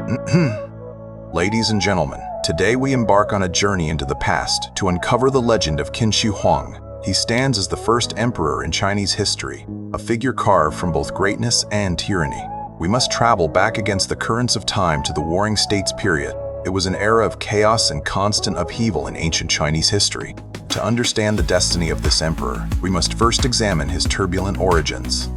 Ladies and gentlemen, today we embark on a journey into the past to uncover the legend of Qin Shi Huang. He stands as the first emperor in Chinese history, a figure carved from both greatness and tyranny. We must travel back against the currents of time to the Warring States period. It was an era of chaos and constant upheaval in ancient Chinese history. To understand the destiny of this emperor, we must first examine his turbulent origins.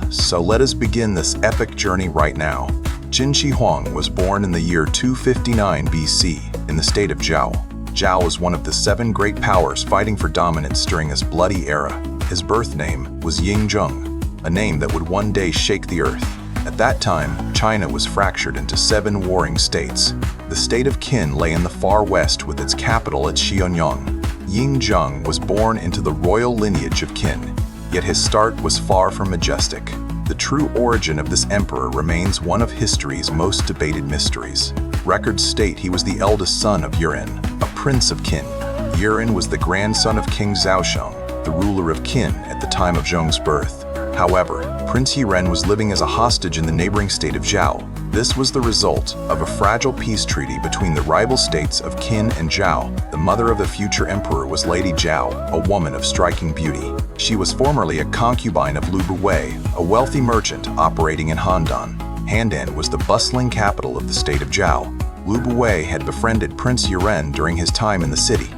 So let us begin this epic journey right now. Qin Shi Huang was born in the year 259 BC in the state of Zhao. Zhao was one of the 7 great powers fighting for dominance during this bloody era. His birth name was Yingzheng, a name that would one day shake the earth. At that time, China was fractured into 7 warring states. The state of Qin lay in the far west with its capital at Xianyang. Yingzheng was born into the royal lineage of Qin, yet his start was far from majestic. The true origin of this emperor remains one of history's most debated mysteries. Records state he was the eldest son of Yuren, a prince of Qin. Yuren was the grandson of King Zhaosheng, the ruler of Qin at the time of Zheng's birth. However, Prince Yuren was living as a hostage in the neighboring state of Zhao. This was the result of a fragile peace treaty between the rival states of Qin and Zhao. The mother of the future emperor was Lady Zhao, a woman of striking beauty. She was formerly a concubine of Lu Buwei, a wealthy merchant operating in Handan. Handan was the bustling capital of the state of Zhao. Lu Buwei had befriended Prince Yuren during his time in the city.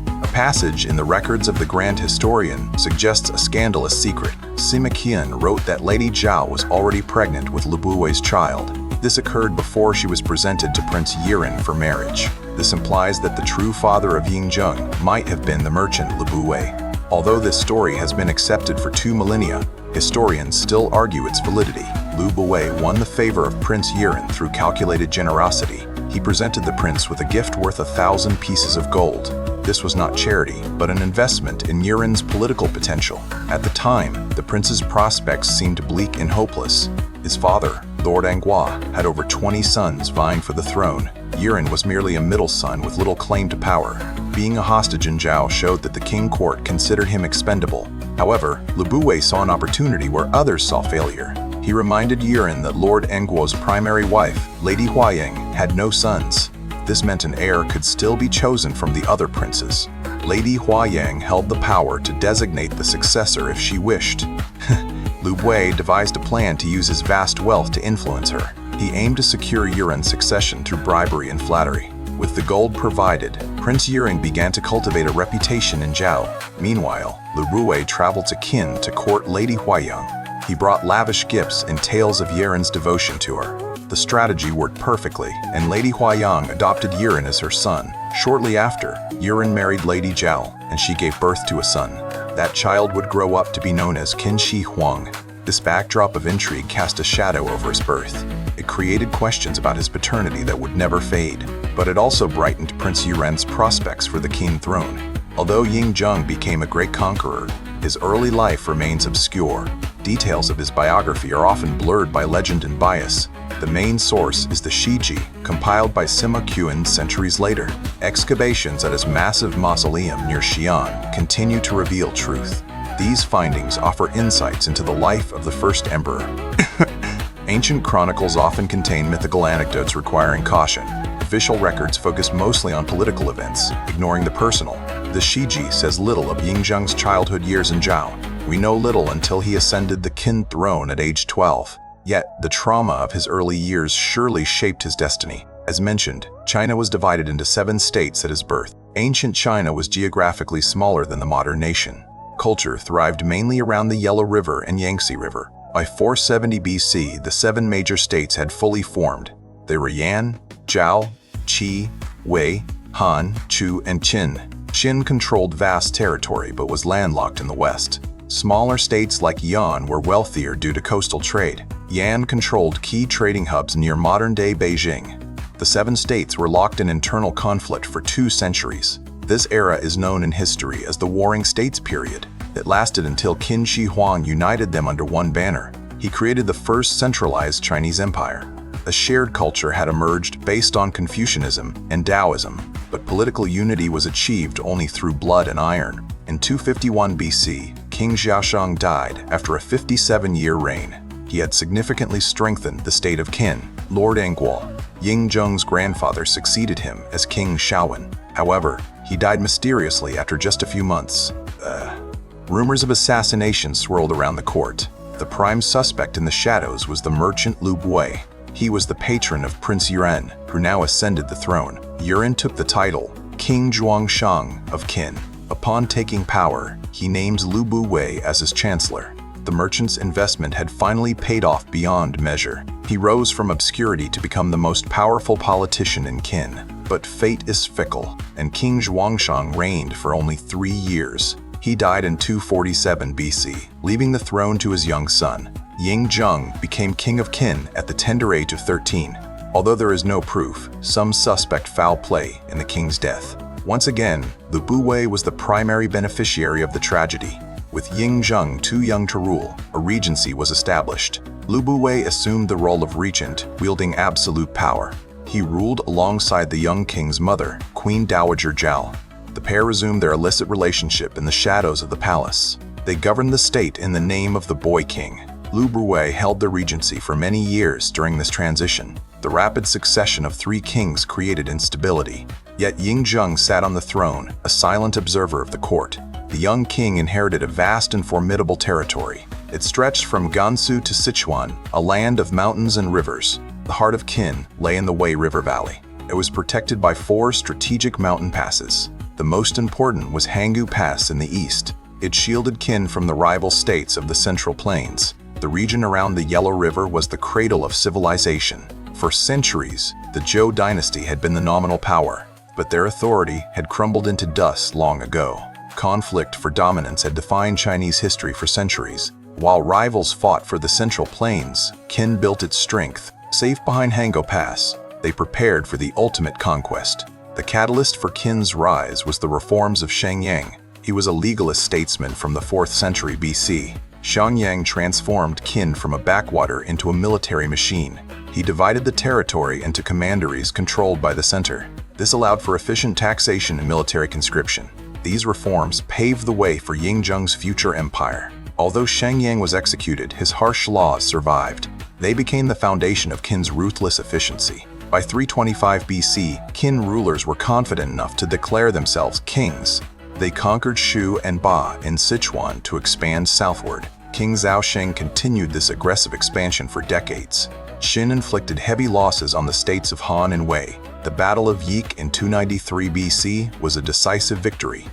A passage in the records of the Grand Historian suggests a scandalous secret. Sima Qian wrote that Lady Zhao was already pregnant with Lu Buwei's child. This occurred before she was presented to Prince Yuren for marriage. This implies that the true father of Yingzheng might have been the merchant Lu Buwei. Although this story has been accepted for 2 millennia, historians still argue its validity. Lu Buwei won the favor of Prince Yuren through calculated generosity. He presented the prince with a gift worth 1,000 pieces of gold. This was not charity, but an investment in Yuren's political potential. At the time, the prince's prospects seemed bleak and hopeless. His father, Lord Anghua, had over 20 sons vying for the throne. Yuren was merely a middle son with little claim to power. Being a hostage in Zhao showed that the king court considered him expendable. However, Lu Buwei saw an opportunity where others saw failure. He reminded Yuren that Lord Anghua's primary wife, Lady Huayang, had no sons. This meant an heir could still be chosen from the other princes. Lady Huayang held the power to designate the successor if she wished. Lu Buwei devised a plan to use his vast wealth to influence her. He aimed to secure Yuren's succession through bribery and flattery. With the gold provided, Prince Yuren began to cultivate a reputation in Zhao. Meanwhile, Lu Buwei traveled to Qin to court Lady Huayang. He brought lavish gifts and tales of Yuren's devotion to her. The strategy worked perfectly, and Lady Huayang adopted Yuren as her son. Shortly after, Yuren married Lady Zhao, and she gave birth to a son. That child would grow up to be known as Qin Shi Huang. This backdrop of intrigue cast a shadow over his birth. It created questions about his paternity that would never fade, but it also brightened Prince Yuren's prospects for the Qin throne. Although Yingzheng became a great conqueror, his early life remains obscure. Details of his biography are often blurred by legend and bias. The main source is the Shiji, compiled by Sima Qian centuries later. Excavations at his massive mausoleum near Xi'an continue to reveal truth. These findings offer insights into the life of the first emperor. Ancient chronicles often contain mythical anecdotes requiring caution. Official records focus mostly on political events, ignoring the personal. The Shiji says little of Yingzheng's childhood years in Zhao. We know little until he ascended the Qin throne at age 12. Yet, the trauma of his early years surely shaped his destiny. As mentioned, China was divided into 7 states at his birth. Ancient China was geographically smaller than the modern nation. Culture thrived mainly around the Yellow River and Yangtze River. By 470 BC, the 7 major states had fully formed. They were Yan, Zhao, Qi, Wei, Han, Chu, and Qin. Qin controlled vast territory but was landlocked in the west. Smaller states like Yan were wealthier due to coastal trade. Yan controlled key trading hubs near modern-day Beijing. The 7 states were locked in internal conflict for 2 centuries. This era is known in history as the Warring States period. It lasted until Qin Shi Huang united them under one banner. He created the first centralized Chinese empire. A shared culture had emerged based on Confucianism and Taoism, but political unity was achieved only through blood and iron. In 251 BC, King Zhaosheng died after a 57-year reign. He had significantly strengthened the state of Qin. Lord Angguo, Ying Zheng's grandfather, succeeded him as King Shaowen. However, he died mysteriously after just a few months. Rumors of assassination swirled around the court. The prime suspect in the shadows was the merchant Lu Bui. He was the patron of Prince Yuan, who now ascended the throne. Yuan took the title King Zhuangshang of Qin. Upon taking power, he named Lu Bui as his chancellor. The merchant's investment had finally paid off beyond measure. He rose from obscurity to become the most powerful politician in Qin. But fate is fickle, and King Zhuangshang reigned for only 3 years. He died in 247 BC, leaving the throne to his young son. Ying Zheng became king of Qin at the tender age of 13. Although there is no proof, some suspect foul play in the king's death. Once again, Lu Bui was the primary beneficiary of the tragedy. With Ying Zheng too young to rule, a regency was established. Lu Bui assumed the role of regent, wielding absolute power. He ruled alongside the young king's mother, Queen Dowager Zhao. The pair resumed their illicit relationship in the shadows of the palace. They governed the state in the name of the boy king. Lu Bui held the regency for many years during this transition. The rapid succession of 3 kings created instability. Yet Ying Zheng sat on the throne, a silent observer of the court. The young king inherited a vast and formidable territory. It stretched from Gansu to Sichuan, a land of mountains and rivers. The heart of Qin lay in the Wei River Valley. It was protected by 4 strategic mountain passes. The most important was Hangu Pass in the east. It shielded Qin from the rival states of the Central Plains. The region around the Yellow River was the cradle of civilization. For centuries, the Zhou dynasty had been the nominal power, but their authority had crumbled into dust long ago. Conflict for dominance had defined Chinese history for centuries. While rivals fought for the Central Plains, Qin built its strength. Safe behind Hangu Pass, they prepared for the ultimate conquest. The catalyst for Qin's rise was the reforms of Shang Yang. He was a legalist statesman from the 4th century BC. Shang Yang transformed Qin from a backwater into a military machine. He divided the territory into commanderies controlled by the center. This allowed for efficient taxation and military conscription. These reforms paved the way for Ying Zheng's future empire. Although Shang Yang was executed, his harsh laws survived. They became the foundation of Qin's ruthless efficiency. By 325 BC, Qin rulers were confident enough to declare themselves kings. They conquered Shu and Ba in Sichuan to expand southward. King Zhaosheng continued this aggressive expansion for decades. Qin inflicted heavy losses on the states of Han and Wei. The Battle of Yik in 293 BC was a decisive victory.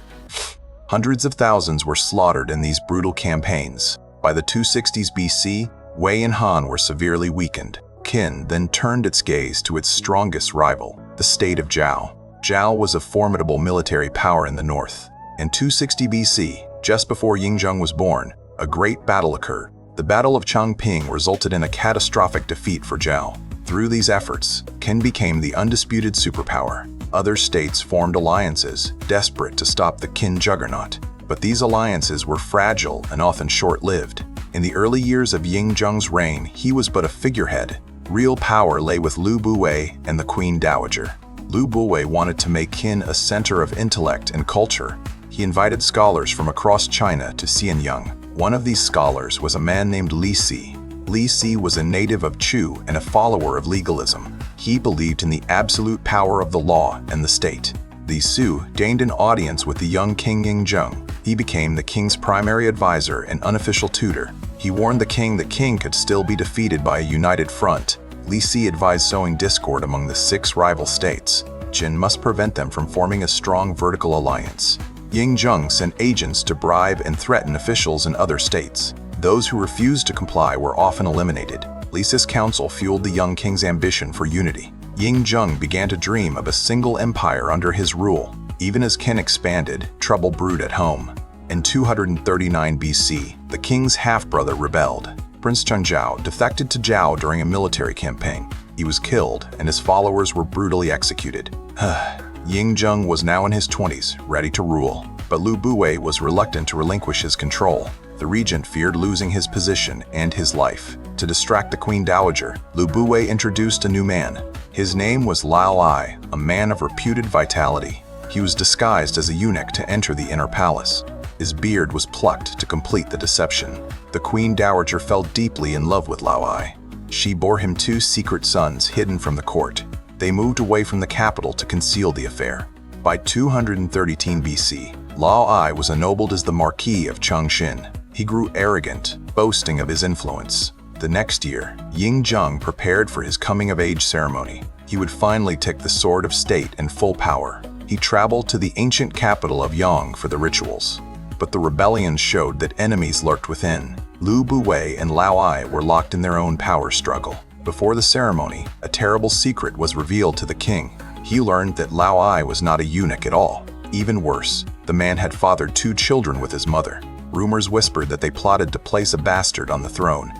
Hundreds of thousands were slaughtered in these brutal campaigns. By the 260s BC, Wei and Han were severely weakened. Qin then turned its gaze to its strongest rival, the state of Zhao. Zhao was a formidable military power in the north. In 260 BC, just before Ying Zheng was born, a great battle occurred. The Battle of Changping resulted in a catastrophic defeat for Zhao. Through these efforts, Qin became the undisputed superpower. Other states formed alliances, desperate to stop the Qin juggernaut. But these alliances were fragile and often short-lived. In the early years of Ying Zheng's reign, he was but a figurehead. Real power lay with Lu Bui and the Queen Dowager. Lu Bui wanted to make Qin a center of intellect and culture. He invited scholars from across China to Xianyang. One of these scholars was a man named Li Si. Li Si was a native of Chu and a follower of legalism. He believed in the absolute power of the law and the state. Li Si gained an audience with the young King Ying Zheng. He became the king's primary advisor and unofficial tutor. He warned the king that Qin could still be defeated by a united front. Li Si advised sowing discord among the 6 rival states. Qin must prevent them from forming a strong vertical alliance. Ying Zheng sent agents to bribe and threaten officials in other states. Those who refused to comply were often eliminated. Li Si's counsel fueled the young king's ambition for unity. Ying Zheng began to dream of a single empire under his rule. Even as Qin expanded, trouble brewed at home. In 239 BC, the king's half-brother rebelled. Prince Chengzhao defected to Zhao during a military campaign. He was killed, and his followers were brutally executed. Ying Zheng was now in his 20s, ready to rule. But Lu Bui was reluctant to relinquish his control. The regent feared losing his position and his life. To distract the Queen Dowager, Lu Bui introduced a new man. His name was Lao Ai, a man of reputed vitality. He was disguised as a eunuch to enter the inner palace. His beard was plucked to complete the deception. The Queen Dowager fell deeply in love with Lao Ai. She bore him 2 secret sons hidden from the court. They moved away from the capital to conceal the affair. By 213 BC, Lao Ai was ennobled as the Marquis of Chengxin. He grew arrogant, boasting of his influence. The next year, Ying Zheng prepared for his coming-of-age ceremony. He would finally take the sword of state in full power. He traveled to the ancient capital of Yang for the rituals. But the rebellion showed that enemies lurked within. Lu Buwei and Lao Ai were locked in their own power struggle. Before the ceremony, a terrible secret was revealed to the king. He learned that Lao Ai was not a eunuch at all. Even worse, the man had fathered 2 children with his mother. Rumors whispered that they plotted to place a bastard on the throne.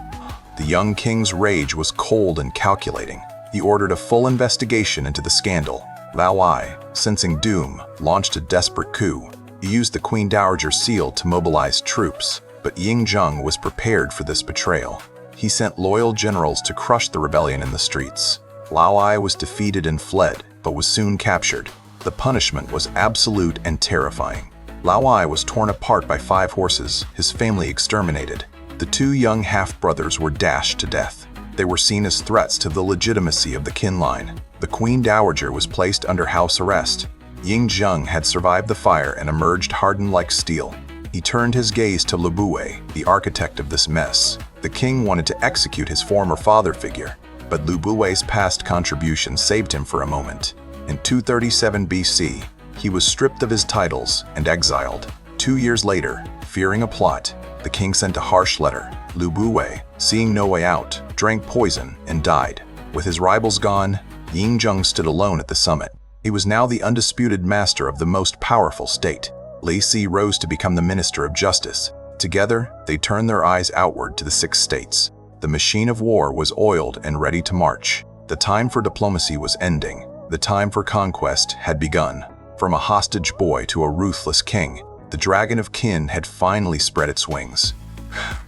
The young king's rage was cold and calculating. He ordered a full investigation into the scandal. Lao Ai, sensing doom, launched a desperate coup. He used the Queen Dowager's seal to mobilize troops, but Ying Zheng was prepared for this betrayal. He sent loyal generals to crush the rebellion in the streets. Lao Ai was defeated and fled, but was soon captured. The punishment was absolute and terrifying. Lao Ai was torn apart by 5 horses, his family exterminated. The 2 young half-brothers were dashed to death. They were seen as threats to the legitimacy of the Qin line. The Queen Dowager was placed under house arrest. Ying Zheng had survived the fire and emerged hardened like steel. He turned his gaze to Lu Buwei, the architect of this mess. The king wanted to execute his former father figure, but Lu Buwei's past contribution saved him for a moment. In 237 BC, he was stripped of his titles and exiled. 2 years later, fearing a plot, the king sent a harsh letter. Lu Buwei, seeing no way out, drank poison and died. With his rivals gone, Ying Zheng stood alone at the summit. He was now the undisputed master of the most powerful state. Li Si rose to become the minister of justice. Together, they turned their eyes outward to the 6 states. The machine of war was oiled and ready to march. The time for diplomacy was ending. The time for conquest had begun. From a hostage boy to a ruthless king, the dragon of Qin had finally spread its wings.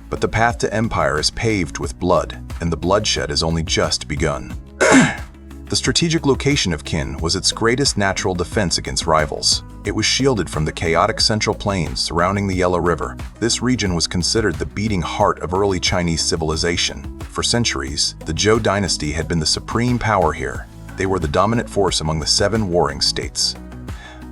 But the path to empire is paved with blood, and the bloodshed has only just begun. The strategic location of Qin was its greatest natural defense against rivals. It was shielded from the chaotic central plains surrounding the Yellow River. This region was considered the beating heart of early Chinese civilization. For centuries, the Zhou dynasty had been the supreme power here. They were the dominant force among the 7 warring states.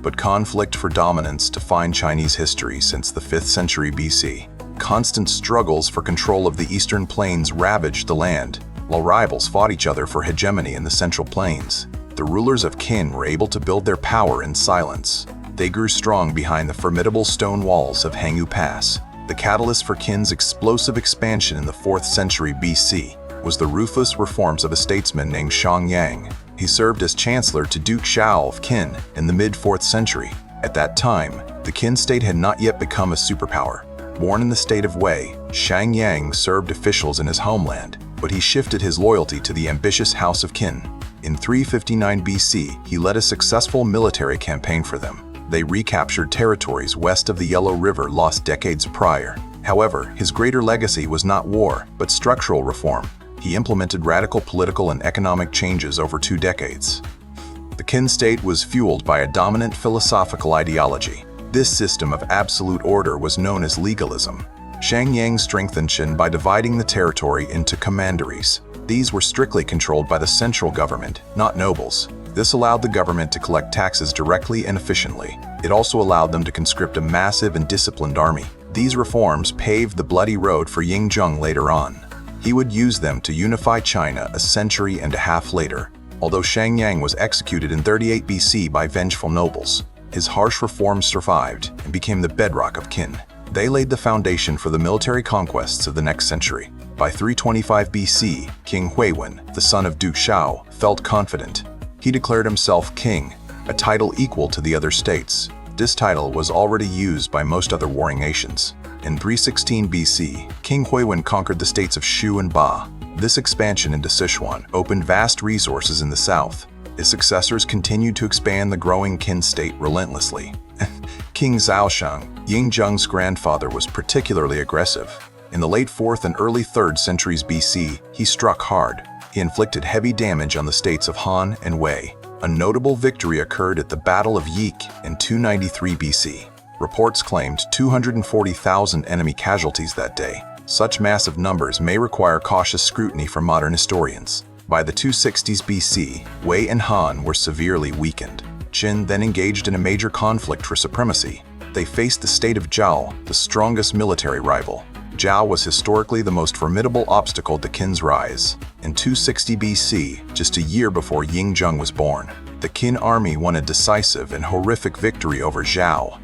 But conflict for dominance defined Chinese history since the 5th century BC. Constant struggles for control of the eastern plains ravaged the land, while rivals fought each other for hegemony in the central plains. The rulers of Qin were able to build their power in silence. They grew strong behind the formidable stone walls of Hangyu Pass. The catalyst for Qin's explosive expansion in the 4th century BC was the ruthless reforms of a statesman named Shang Yang. He served as chancellor to Duke Xiao of Qin in the mid-4th century. At that time, the Qin state had not yet become a superpower. Born in the state of Wei, Shang Yang served officials in his homeland, but he shifted his loyalty to the ambitious House of Qin. In 359 BC, he led a successful military campaign for them. They recaptured territories west of the Yellow River lost decades prior. However, his greater legacy was not war, but structural reform. He implemented radical political and economic changes over 2 decades. The Qin state was fueled by a dominant philosophical ideology. This system of absolute order was known as legalism. Shang Yang strengthened Qin by dividing the territory into commanderies. These were strictly controlled by the central government, not nobles. This allowed the government to collect taxes directly and efficiently. It also allowed them to conscript a massive and disciplined army. These reforms paved the bloody road for Ying Zheng later on. He would use them to unify China a century and a half later. Although Shang Yang was executed in 38 BC by vengeful nobles, his harsh reforms survived and became the bedrock of Qin. They laid the foundation for the military conquests of the next century. By 325 BC, King Huiwen, the son of Duke Xiao, felt confident. He declared himself king, a title equal to the other states. This title was already used by most other warring nations. In 316 BC, King Huiwen conquered the states of Shu and Ba. This expansion into Sichuan opened vast resources in the south. His successors continued to expand the growing Qin state relentlessly. King Zhaoshang, Ying Zheng's grandfather, was particularly aggressive. In the late 4th and early 3rd centuries BC, he struck hard. He inflicted heavy damage on the states of Han and Wei. A notable victory occurred at the Battle of Yik in 293 BC. Reports claimed 240,000 enemy casualties that day. Such massive numbers may require cautious scrutiny from modern historians. By the 260s BC, Wei and Han were severely weakened. Qin then engaged in a major conflict for supremacy. They faced the state of Zhao, the strongest military rival. Zhao was historically the most formidable obstacle to Qin's rise. In 260 BC, just a year before Yingzheng was born, the Qin army won a decisive and horrific victory over Zhao.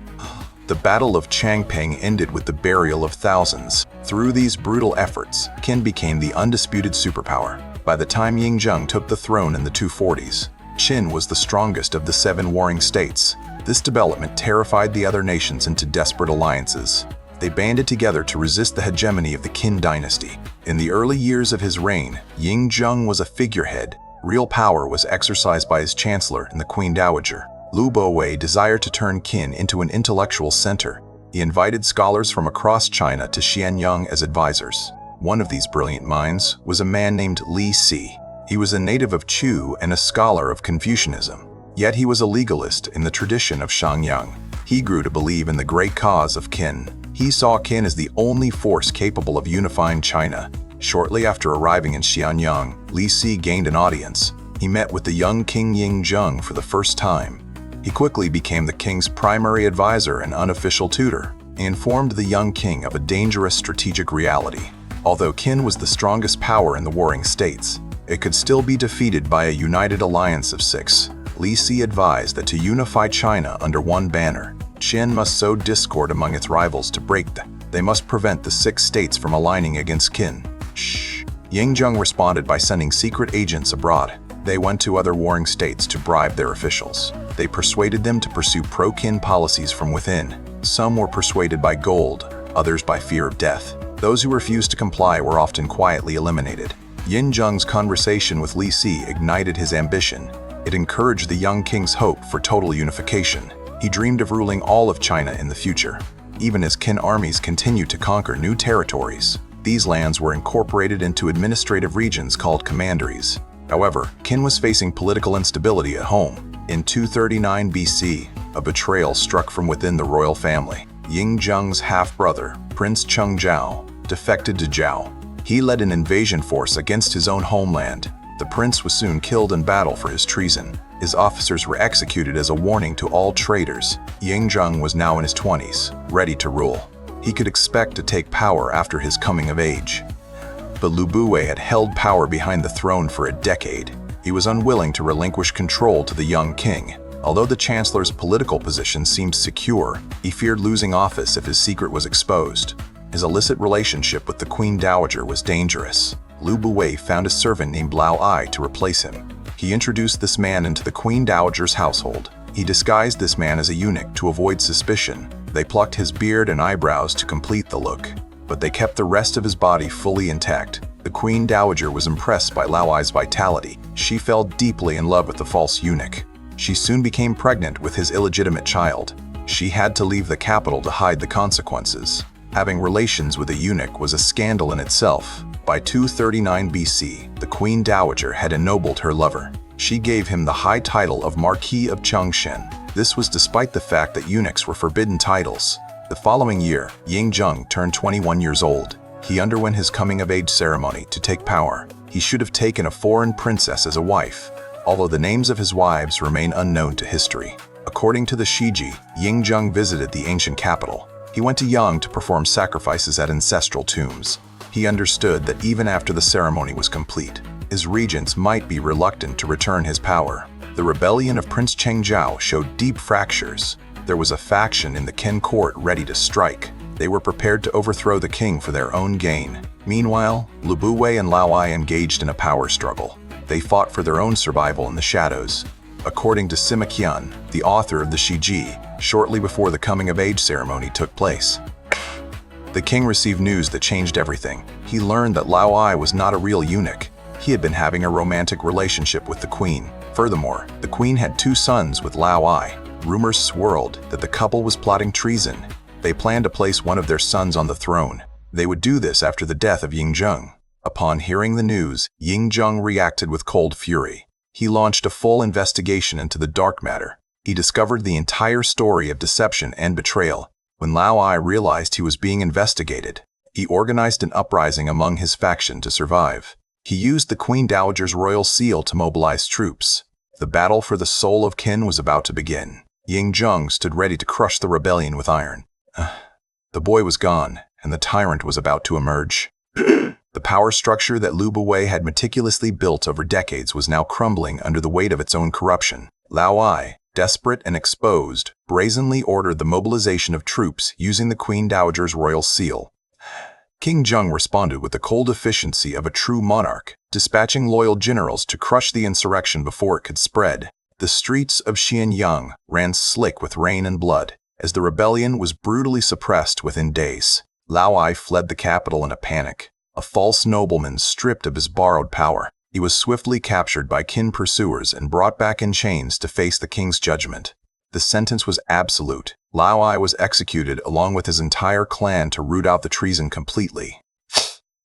The Battle of Changping ended with the burial of thousands. Through these brutal efforts, Qin became the undisputed superpower. By the time Yingzheng took the throne in the 240s, Qin was the strongest of the 7 warring states. This development terrified the other nations into desperate alliances. They banded together to resist the hegemony of the Qin Dynasty. In the early years of his reign, Yingzheng was a figurehead. Real power was exercised by his chancellor and the Queen Dowager. Lu Bowei desired to turn Qin into an intellectual center. He invited scholars from across China to Xianyang as advisors. One of these brilliant minds was a man named Li Si. He was a native of Chu and a scholar of Confucianism. Yet he was a legalist in the tradition of Shangyang. He grew to believe in the great cause of Qin. He saw Qin as the only force capable of unifying China. Shortly after arriving in Xianyang, Li Si gained an audience. He met with the young King Yingzheng for the first time. He quickly became the king's primary advisor and unofficial tutor. He informed the young king of a dangerous strategic reality. Although Qin was the strongest power in the warring states, it could still be defeated by a united alliance of 6. Li Si advised that to unify China under one banner, Qin must sow discord among its rivals to break them. They must prevent the 6 states from aligning against Qin. Yingzheng responded by sending secret agents abroad. They went to other warring states to bribe their officials. They persuaded them to pursue pro-Qin policies from within. Some were persuaded by gold, others by fear of death. Those who refused to comply were often quietly eliminated. Yingzheng's conversation with Li Si ignited his ambition. It encouraged the young king's hope for total unification. He dreamed of ruling all of China in the future. Even as Qin armies continued to conquer new territories, these lands were incorporated into administrative regions called commanderies. However, Qin was facing political instability at home. In 239 BC, a betrayal struck from within the royal family. Yingzheng's half-brother, Prince Chengzhao, defected to Zhao. He led an invasion force against his own homeland. The prince was soon killed in battle for his treason. His officers were executed as a warning to all traitors. Yingzheng was now in his 20s, ready to rule. He could expect to take power after his coming of age. But Lu Bowei had held power behind the throne for a decade. He was unwilling to relinquish control to the young king. Although the chancellor's political position seemed secure, he feared losing office if his secret was exposed. His illicit relationship with the Queen Dowager was dangerous. Lu Bowei found a servant named Lao Ai to replace him. He introduced this man into the Queen Dowager's household. He disguised this man as a eunuch to avoid suspicion. They plucked his beard and eyebrows to complete the look, but they kept the rest of his body fully intact. The Queen Dowager was impressed by Lao Ai's vitality. She fell deeply in love with the false eunuch. She soon became pregnant with his illegitimate child. She had to leave the capital to hide the consequences. Having relations with a eunuch was a scandal in itself. By 239 BC, the Queen Dowager had ennobled her lover. She gave him the high title of Marquis of Changshen. This was despite the fact that eunuchs were forbidden titles. The following year, Yingzheng turned 21 years old. He underwent his coming-of-age ceremony to take power. He should have taken a foreign princess as a wife, although the names of his wives remain unknown to history. According to the Shiji, Yingzheng visited the ancient capital. He went to Yang to perform sacrifices at ancestral tombs. He understood that even after the ceremony was complete, his regents might be reluctant to return his power. The rebellion of Prince Chengzhao showed deep fractures. There was a faction in the Qin court ready to strike. They were prepared to overthrow the king for their own gain. Meanwhile, Lu Bowei and Lao Ai engaged in a power struggle. They fought for their own survival in the shadows. According to Sima Qian, the author of the Shiji, shortly before the coming-of-age ceremony took place, the king received news that changed everything. He learned that Lao Ai was not a real eunuch. He had been having a romantic relationship with the queen. Furthermore, the queen had 2 sons with Lao Ai. Rumors swirled that the couple was plotting treason. They planned to place one of their sons on the throne. They would do this after the death of Yingzheng. Upon hearing the news, Yingzheng reacted with cold fury. He launched a full investigation into the dark matter. He discovered the entire story of deception and betrayal. When Lao Ai realized he was being investigated, He organized an uprising among his faction to survive. He used the Queen Dowager's royal seal to mobilize troops. The battle for the soul of Qin was about to begin. Ying Zheng stood ready to crush the rebellion with iron. The boy was gone, and the tyrant was about to emerge. The power structure that Lu Buwei had meticulously built over decades was now crumbling under the weight of its own corruption. Lao Ai, desperate and exposed, brazenly ordered the mobilization of troops using the Queen Dowager's royal seal. King Zheng responded with the cold efficiency of a true monarch, dispatching loyal generals to crush the insurrection before it could spread. The streets of Xianyang ran slick with rain and blood, as the rebellion was brutally suppressed within days. Lao Ai fled the capital in a panic, a false nobleman stripped of his borrowed power. He was swiftly captured by Qin pursuers and brought back in chains to face the king's judgment. The sentence was absolute. Lao Ai was executed along with his entire clan to root out the treason completely.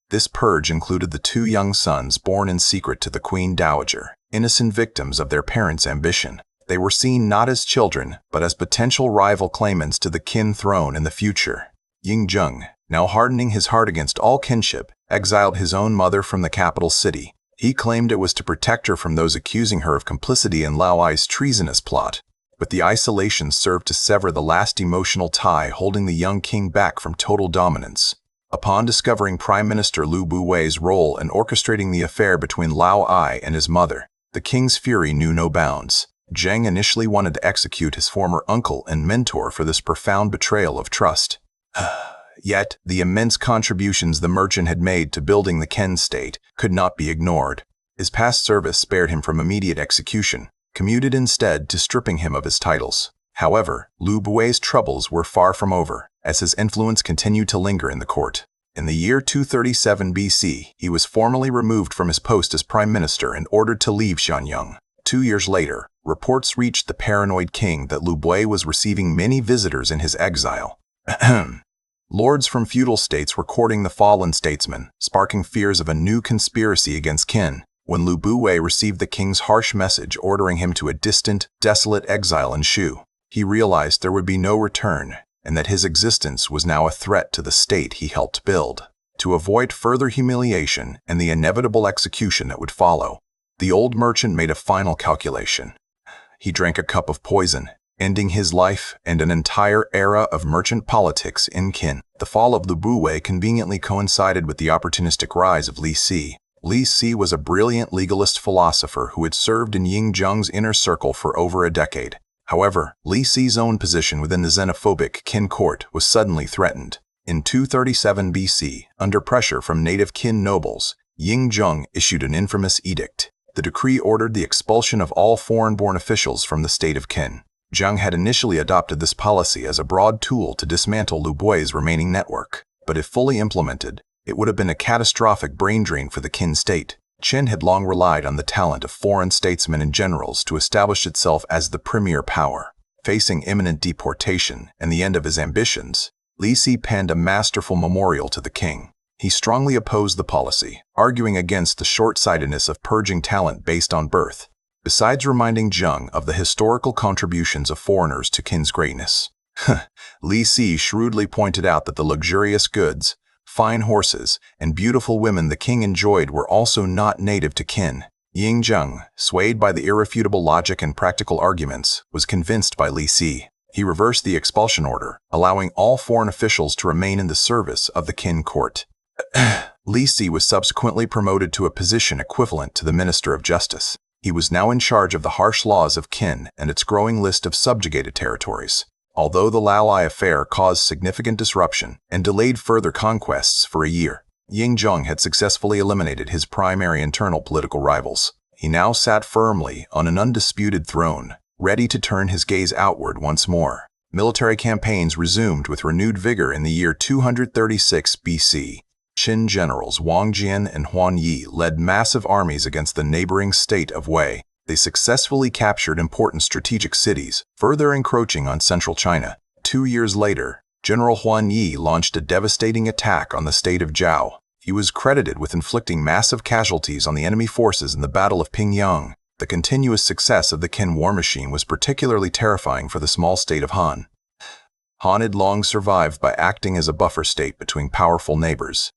This purge included the 2 young sons born in secret to the Queen Dowager, innocent victims of their parents' ambition. They were seen not as children, but as potential rival claimants to the Qin throne in the future. Ying Zheng, now hardening his heart against all kinship, exiled his own mother from the capital city. He claimed it was to protect her from those accusing her of complicity in Lao Ai's treasonous plot. But the isolation served to sever the last emotional tie holding the young king back from total dominance. Upon discovering Prime Minister Lu Buwei's role in orchestrating the affair between Lao Ai and his mother, the king's fury knew no bounds. Zheng initially wanted to execute his former uncle and mentor for this profound betrayal of trust. Yet, the immense contributions the merchant had made to building the Qin state could not be ignored. His past service spared him from immediate execution, commuted instead to stripping him of his titles. However, Lu Buwei's troubles were far from over, as his influence continued to linger in the court. In the year 237 BC, he was formally removed from his post as prime minister and ordered to leave Xianyang. 2 years later, reports reached the paranoid king that Lu Buwei was receiving many visitors in his exile. Lords from feudal states were courting the fallen statesman, sparking fears of a new conspiracy against Qin. When Lu Buwei received the king's harsh message ordering him to a distant, desolate exile in Shu, he realized there would be no return, and that his existence was now a threat to the state he helped build. To avoid further humiliation and the inevitable execution that would follow, the old merchant made a final calculation. He drank a cup of poison, ending his life and an entire era of merchant politics in Qin. The fall of Lu Buwei conveniently coincided with the opportunistic rise of Li Si. Li Si was a brilliant legalist philosopher who had served in Ying Zheng's inner circle for over a decade. However, Li Si's own position within the xenophobic Qin court was suddenly threatened. In 237 BC, under pressure from native Qin nobles, Ying Zheng issued an infamous edict. The decree ordered the expulsion of all foreign-born officials from the state of Qin. Zheng had initially adopted this policy as a broad tool to dismantle Lu Buwei's remaining network, but if fully implemented, it would have been a catastrophic brain drain for the Qin state. Qin had long relied on the talent of foreign statesmen and generals to establish itself as the premier power. Facing imminent deportation and the end of his ambitions, Li Si penned a masterful memorial to the king. He strongly opposed the policy, arguing against the short-sightedness of purging talent based on birth, besides reminding Zheng of the historical contributions of foreigners to Qin's greatness. Li Si shrewdly pointed out that the luxurious goods, fine horses, and beautiful women the king enjoyed were also not native to Qin. Ying Zheng, swayed by the irrefutable logic and practical arguments, was convinced by Li Si. He reversed the expulsion order, allowing all foreign officials to remain in the service of the Qin court. Li Si was subsequently promoted to a position equivalent to the Minister of Justice. He was now in charge of the harsh laws of Qin and its growing list of subjugated territories. Although the Lao Ai affair caused significant disruption and delayed further conquests for a year, Ying Zheng had successfully eliminated his primary internal political rivals. He now sat firmly on an undisputed throne, ready to turn his gaze outward once more. Military campaigns resumed with renewed vigor in the year 236 BC. Qin generals Wang Jian and Huan Yi led massive armies against the neighboring state of Wei. They successfully captured important strategic cities, further encroaching on central China. 2 years later, General Huan Yi launched a devastating attack on the state of Zhao. He was credited with inflicting massive casualties on the enemy forces in the Battle of Pingyang. The continuous success of the Qin war machine was particularly terrifying for the small state of Han. Han had long survived by acting as a buffer state between powerful neighbors.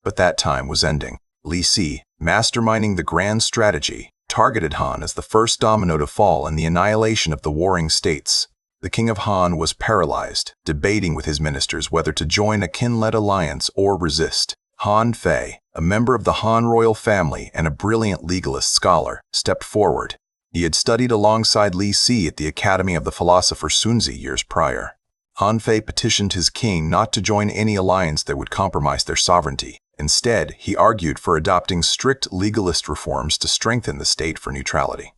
But that time was ending. Li Si, masterminding the grand strategy, targeted Han as the first domino to fall in the annihilation of the warring states. The king of Han was paralyzed, debating with his ministers whether to join a Qin-led alliance or resist. Han Fei, a member of the Han royal family and a brilliant legalist scholar, stepped forward. He had studied alongside Li Si at the academy of the philosopher Sunzi years prior. Han Fei petitioned his king not to join any alliance that would compromise their sovereignty. Instead, he argued for adopting strict legalist reforms to strengthen the state for neutrality.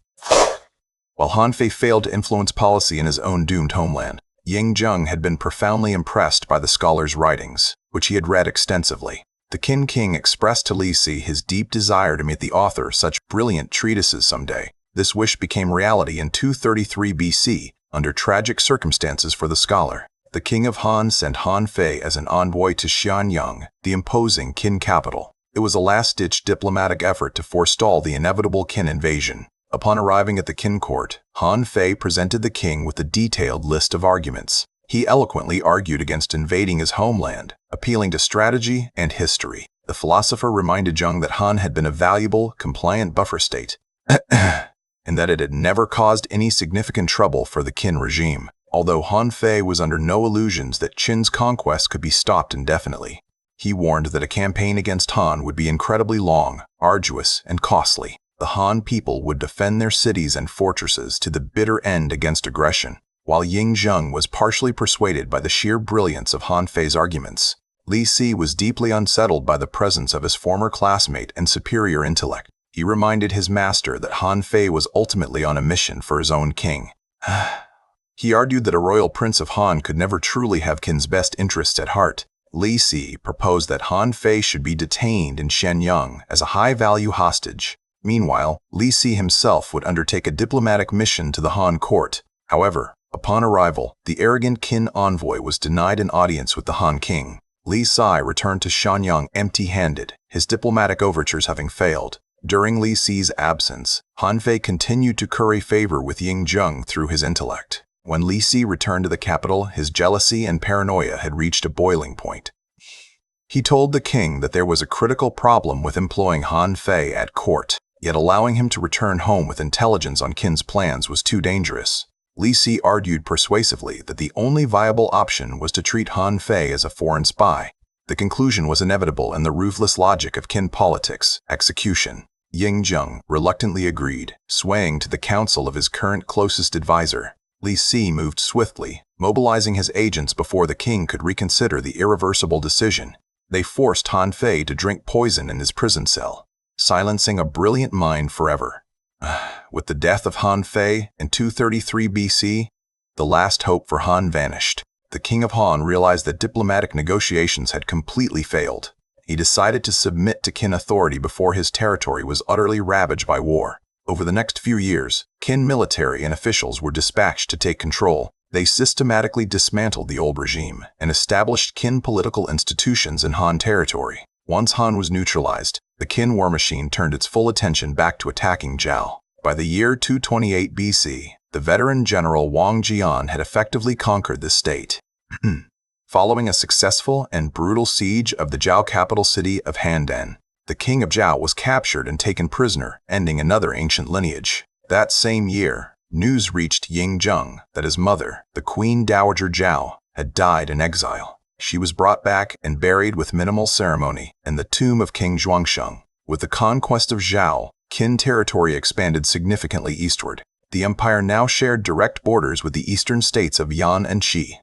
While Han Fei failed to influence policy in his own doomed homeland, Ying Zheng had been profoundly impressed by the scholar's writings, which he had read extensively. The Qin king expressed to Li Si his deep desire to meet the author of such brilliant treatises someday. This wish became reality in 233 BC, under tragic circumstances for the scholar. The king of Han sent Han Fei as an envoy to Xianyang, the imposing Qin capital. It was a last-ditch diplomatic effort to forestall the inevitable Qin invasion. Upon arriving at the Qin court, Han Fei presented the king with a detailed list of arguments. He eloquently argued against invading his homeland, appealing to strategy and history. The philosopher reminded Zheng that Han had been a valuable, compliant buffer state, and that it had never caused any significant trouble for the Qin regime, although Han Fei was under no illusions that Qin's conquest could be stopped indefinitely. He warned that a campaign against Han would be incredibly long, arduous, and costly. The Han people would defend their cities and fortresses to the bitter end against aggression. While Ying Zheng was partially persuaded by the sheer brilliance of Han Fei's arguments, Li Si was deeply unsettled by the presence of his former classmate and superior intellect. He reminded his master that Han Fei was ultimately on a mission for his own king. He argued that a royal prince of Han could never truly have Qin's best interests at heart. Li Si proposed that Han Fei should be detained in Shenyang as a high-value hostage. Meanwhile, Li Si himself would undertake a diplomatic mission to the Han court. However, upon arrival, the arrogant Qin envoy was denied an audience with the Han king. Li Si returned to Shenyang empty-handed, his diplomatic overtures having failed. During Li Si's absence, Han Fei continued to curry favor with Ying Zheng through his intellect. When Li Si returned to the capital, his jealousy and paranoia had reached a boiling point. He told the king that there was a critical problem with employing Han Fei at court, yet allowing him to return home with intelligence on Qin's plans was too dangerous. Li Si argued persuasively that the only viable option was to treat Han Fei as a foreign spy. The conclusion was inevitable in the ruthless logic of Qin politics, execution. Ying Zheng reluctantly agreed, swaying to the counsel of his current closest advisor. Li Si moved swiftly, mobilizing his agents before the king could reconsider the irreversible decision. They forced Han Fei to drink poison in his prison cell, silencing a brilliant mind forever. With the death of Han Fei in 233 BC, the last hope for Han vanished. The king of Han realized that diplomatic negotiations had completely failed. He decided to submit to Qin authority before his territory was utterly ravaged by war. Over the next few years, Qin military and officials were dispatched to take control. They systematically dismantled the old regime and established Qin political institutions in Han territory. Once Han was neutralized, the Qin war machine turned its full attention back to attacking Zhao. By the year 228 BC, the veteran general Wang Jian had effectively conquered the state. Following a successful and brutal siege of the Zhao capital city of Handan, the king of Zhao was captured and taken prisoner, ending another ancient lineage. That same year, news reached Ying Zheng that his mother, the Queen Dowager Zhao, had died in exile. She was brought back and buried with minimal ceremony in the tomb of King Zhuangsheng. With the conquest of Zhao, Qin territory expanded significantly eastward. The empire now shared direct borders with the eastern states of Yan and Qi.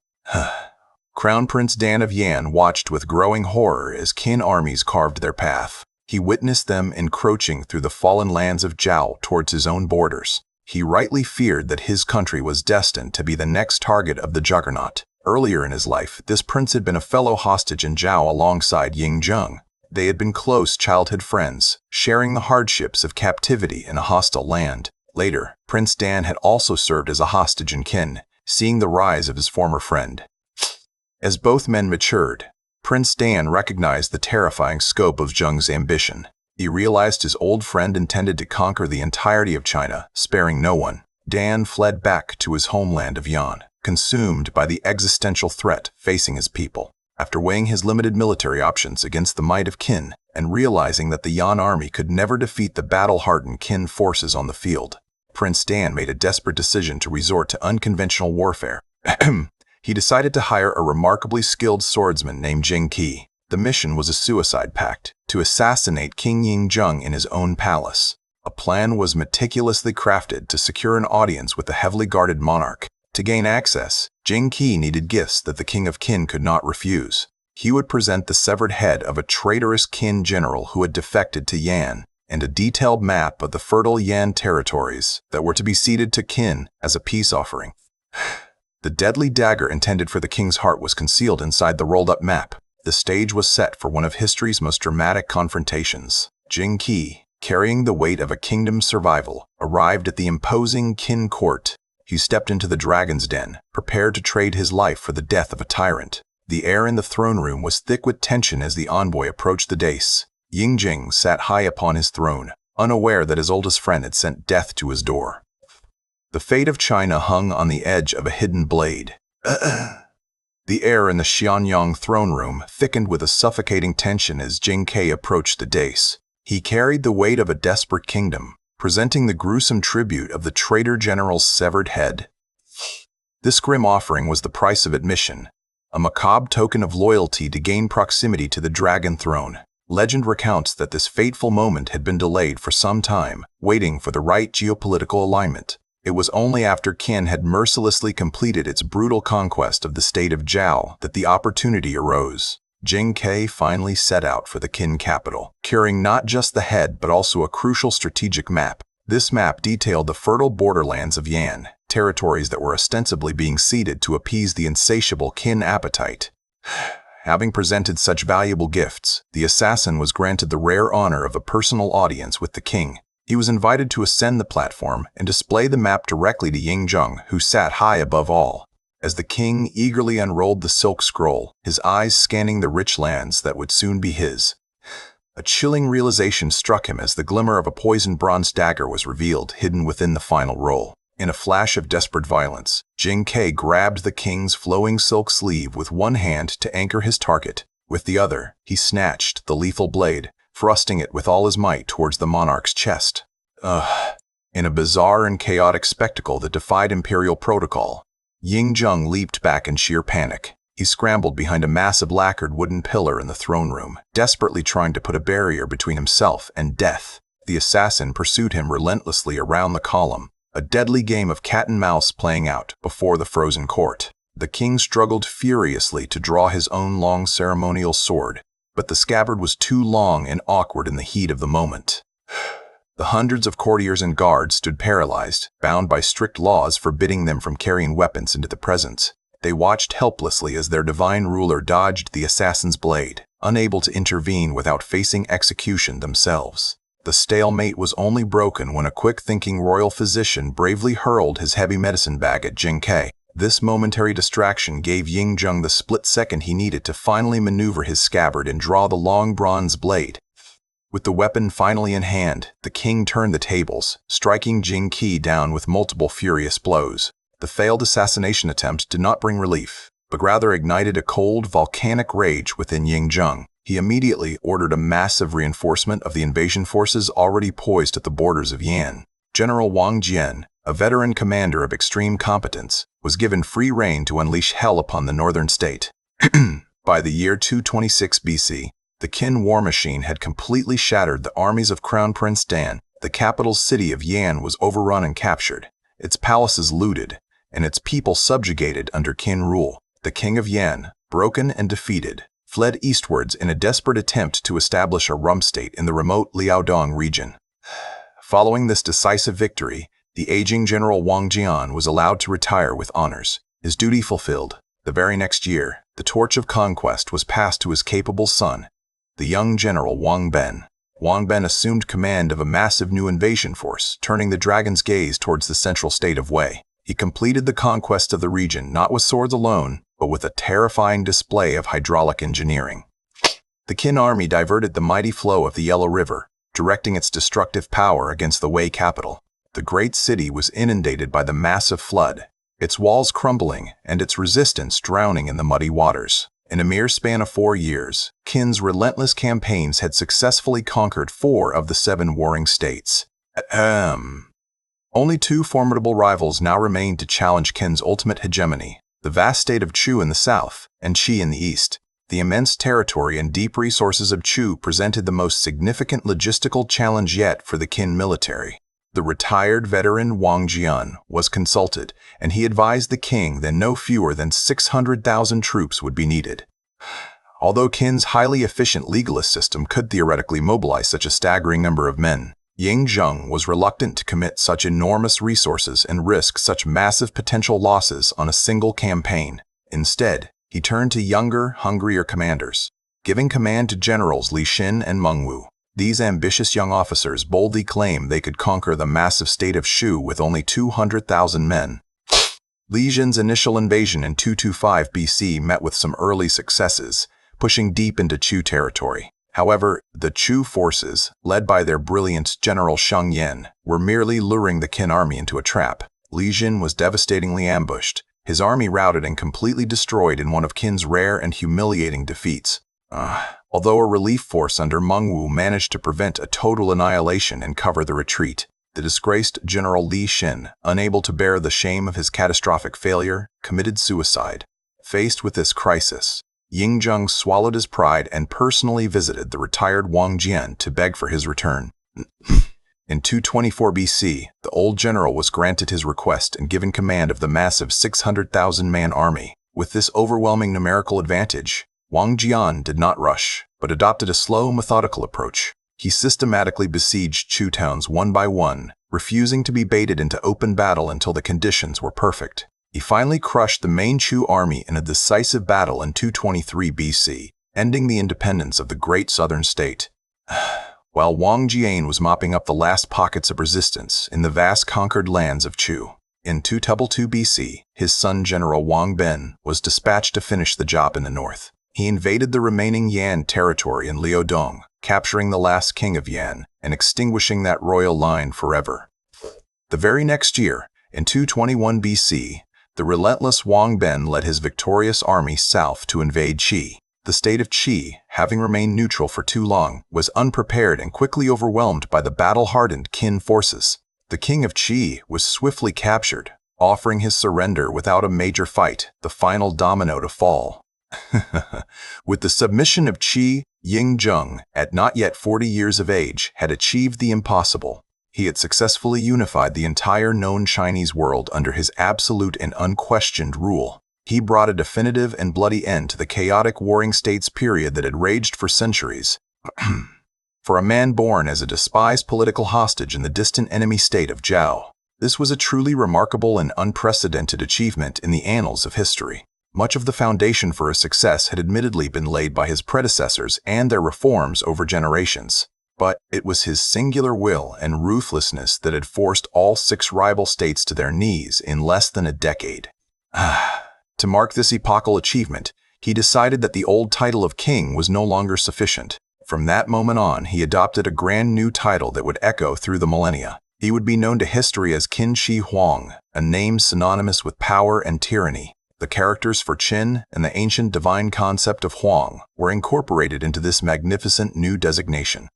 Crown Prince Dan of Yan watched with growing horror as Qin armies carved their path. He witnessed them encroaching through the fallen lands of Zhao towards his own borders. He rightly feared that his country was destined to be the next target of the juggernaut. Earlier in his life, this prince had been a fellow hostage in Zhao alongside Ying Zheng. They had been close childhood friends, sharing the hardships of captivity in a hostile land. Later, Prince Dan had also served as a hostage in Qin, seeing the rise of his former friend. As both men matured, Prince Dan recognized the terrifying scope of Zheng's ambition. He realized his old friend intended to conquer the entirety of China, sparing no one. Dan fled back to his homeland of Yan, consumed by the existential threat facing his people. After weighing his limited military options against the might of Qin and realizing that the Yan army could never defeat the battle-hardened Qin forces on the field, Prince Dan made a desperate decision to resort to unconventional warfare. He decided to hire a remarkably skilled swordsman named Jing Qi. The mission was a suicide pact to assassinate King Yingjung in his own palace. A plan was meticulously crafted to secure an audience with the heavily guarded monarch. To gain access, Jing Qi needed gifts that the king of Qin could not refuse. He would present the severed head of a traitorous Qin general who had defected to Yan, and a detailed map of the fertile Yan territories that were to be ceded to Qin as a peace offering. The deadly dagger intended for the king's heart was concealed inside the rolled-up map. The stage was set for one of history's most dramatic confrontations. Jing Qi, carrying the weight of a kingdom's survival, arrived at the imposing Qin court. He stepped into the dragon's den, prepared to trade his life for the death of a tyrant. The air in the throne room was thick with tension as the envoy approached the dais. Yingjing sat high upon his throne, unaware that his oldest friend had sent death to his door. The fate of China hung on the edge of a hidden blade. The air in the Xianyang throne room thickened with a suffocating tension as Jing Qi approached the dais. He carried the weight of a desperate kingdom, presenting the gruesome tribute of the traitor general's severed head. This grim offering was the price of admission, a macabre token of loyalty to gain proximity to the dragon throne. Legend recounts that this fateful moment had been delayed for some time, waiting for the right geopolitical alignment. It was only after Qin had mercilessly completed its brutal conquest of the state of Zhao that the opportunity arose. Jing Qi finally set out for the Qin capital, carrying not just the head but also a crucial strategic map. This map detailed the fertile borderlands of Yan, territories that were ostensibly being ceded to appease the insatiable Qin appetite. Having presented such valuable gifts, the assassin was granted the rare honor of a personal audience with the king. He was invited to ascend the platform and display the map directly to Yingjung, who sat high above all. As the king eagerly unrolled the silk scroll, his eyes scanning the rich lands that would soon be his, a chilling realization struck him as the glimmer of a poisoned bronze dagger was revealed, hidden within the final roll. In a flash of desperate violence, Jing Qi grabbed the king's flowing silk sleeve with one hand to anchor his target. With the other, he snatched the lethal blade, thrusting it with all his might towards the monarch's chest. In a bizarre and chaotic spectacle that defied imperial protocol, Yingjung leaped back in sheer panic. He scrambled behind a massive lacquered wooden pillar in the throne room, desperately trying to put a barrier between himself and death. The assassin pursued him relentlessly around the column, a deadly game of cat and mouse playing out before the frozen court. The king struggled furiously to draw his own long ceremonial sword, but the scabbard was too long and awkward in the heat of the moment. The hundreds of courtiers and guards stood paralyzed, bound by strict laws forbidding them from carrying weapons into the presence. They watched helplessly as their divine ruler dodged the assassin's blade, unable to intervene without facing execution themselves. The stalemate was only broken when a quick-thinking royal physician bravely hurled his heavy medicine bag at Jing Qi. This momentary distraction gave Yingjung the split second he needed to finally maneuver his scabbard and draw the long bronze blade. With the weapon finally in hand, the king turned the tables, striking Jing Qi down with multiple furious blows. The failed assassination attempt did not bring relief, but rather ignited a cold, volcanic rage within Yingjung. He immediately ordered a massive reinforcement of the invasion forces already poised at the borders of Yan. General Wang Jian, a veteran commander of extreme competence, was given free rein to unleash hell upon the northern state. By the year 226 BC, the Qin war machine had completely shattered the armies of Crown Prince Dan. The capital city of Yan was overrun and captured, its palaces looted, and its people subjugated under Qin rule. The king of Yan, broken and defeated, fled eastwards in a desperate attempt to establish a rump state in the remote Liaodong region. Following this decisive victory, the aging General Wang Jian was allowed to retire with honors. His duty fulfilled, the very next year, the torch of conquest was passed to his capable son, the young General Wang Ben. Wang Ben assumed command of a massive new invasion force, turning the dragon's gaze towards the central state of Wei. He completed the conquest of the region not with swords alone, but with a terrifying display of hydraulic engineering. The Qin army diverted the mighty flow of the Yellow River, directing its destructive power against the Wei capital. The great city was inundated by the massive flood, its walls crumbling and its resistance drowning in the muddy waters. In a mere span of 4 years, Qin's relentless campaigns had successfully conquered 4 of the 7 warring states. Only 2 formidable rivals now remained to challenge Qin's ultimate hegemony: the vast state of Chu in the south and Qi in the east. The immense territory and deep resources of Chu presented the most significant logistical challenge yet for the Qin military. The retired veteran Wang Jian was consulted, and he advised the king that no fewer than 600,000 troops would be needed. Although Qin's highly efficient legalist system could theoretically mobilize such a staggering number of men, Ying Zheng was reluctant to commit such enormous resources and risk such massive potential losses on a single campaign. Instead, he turned to younger, hungrier commanders, giving command to generals Li Xin and Meng Wu. These ambitious young officers boldly claimed they could conquer the massive state of Shu with only 200,000 men. Li Xin's initial invasion in 225 BC met with some early successes, pushing deep into Chu territory. However, the Chu forces, led by their brilliant general Sheng Yan, were merely luring the Qin army into a trap. Li Xin was devastatingly ambushed, his army routed and completely destroyed in one of Qin's rare and humiliating defeats. Although a relief force under Meng Wu managed to prevent a total annihilation and cover the retreat, the disgraced General Li Xin, unable to bear the shame of his catastrophic failure, committed suicide. Faced with this crisis, Ying Zheng swallowed his pride and personally visited the retired Wang Jian to beg for his return. In 224 BC, the old general was granted his request and given command of the massive 600,000-man army. With this overwhelming numerical advantage, Wang Jian did not rush, but adopted a slow, methodical approach. He systematically besieged Chu towns one by one, refusing to be baited into open battle until the conditions were perfect. He finally crushed the main Chu army in a decisive battle in 223 BC, ending the independence of the great southern state. While Wang Jian was mopping up the last pockets of resistance in the vast conquered lands of Chu, in 222 BC, his son General Wang Ben was dispatched to finish the job in the north. He invaded the remaining Yan territory in Liaodong, capturing the last king of Yan and extinguishing that royal line forever. The very next year, in 221 BC, the relentless Wang Ben led his victorious army south to invade Qi. The state of Qi, having remained neutral for too long, was unprepared and quickly overwhelmed by the battle-hardened Qin forces. The king of Qi was swiftly captured, offering his surrender without a major fight, the final domino to fall. With the submission of Qi, Ying Zheng, at not yet 40 years of age, had achieved the impossible. He had successfully unified the entire known Chinese world under his absolute and unquestioned rule. He brought a definitive and bloody end to the chaotic warring states period that had raged for centuries. For a man born as a despised political hostage in the distant enemy state of Zhao, this was a truly remarkable and unprecedented achievement in the annals of history. Much of the foundation for his success had admittedly been laid by his predecessors and their reforms over generations, but it was his singular will and ruthlessness that had forced all 6 rival states to their knees in less than a decade. To mark this epochal achievement, he decided that the old title of king was no longer sufficient. From that moment on, he adopted a grand new title that would echo through the millennia. He would be known to history as Qin Shi Huang, a name synonymous with power and tyranny. The characters for Qin and the ancient divine concept of Huang were incorporated into this magnificent new designation.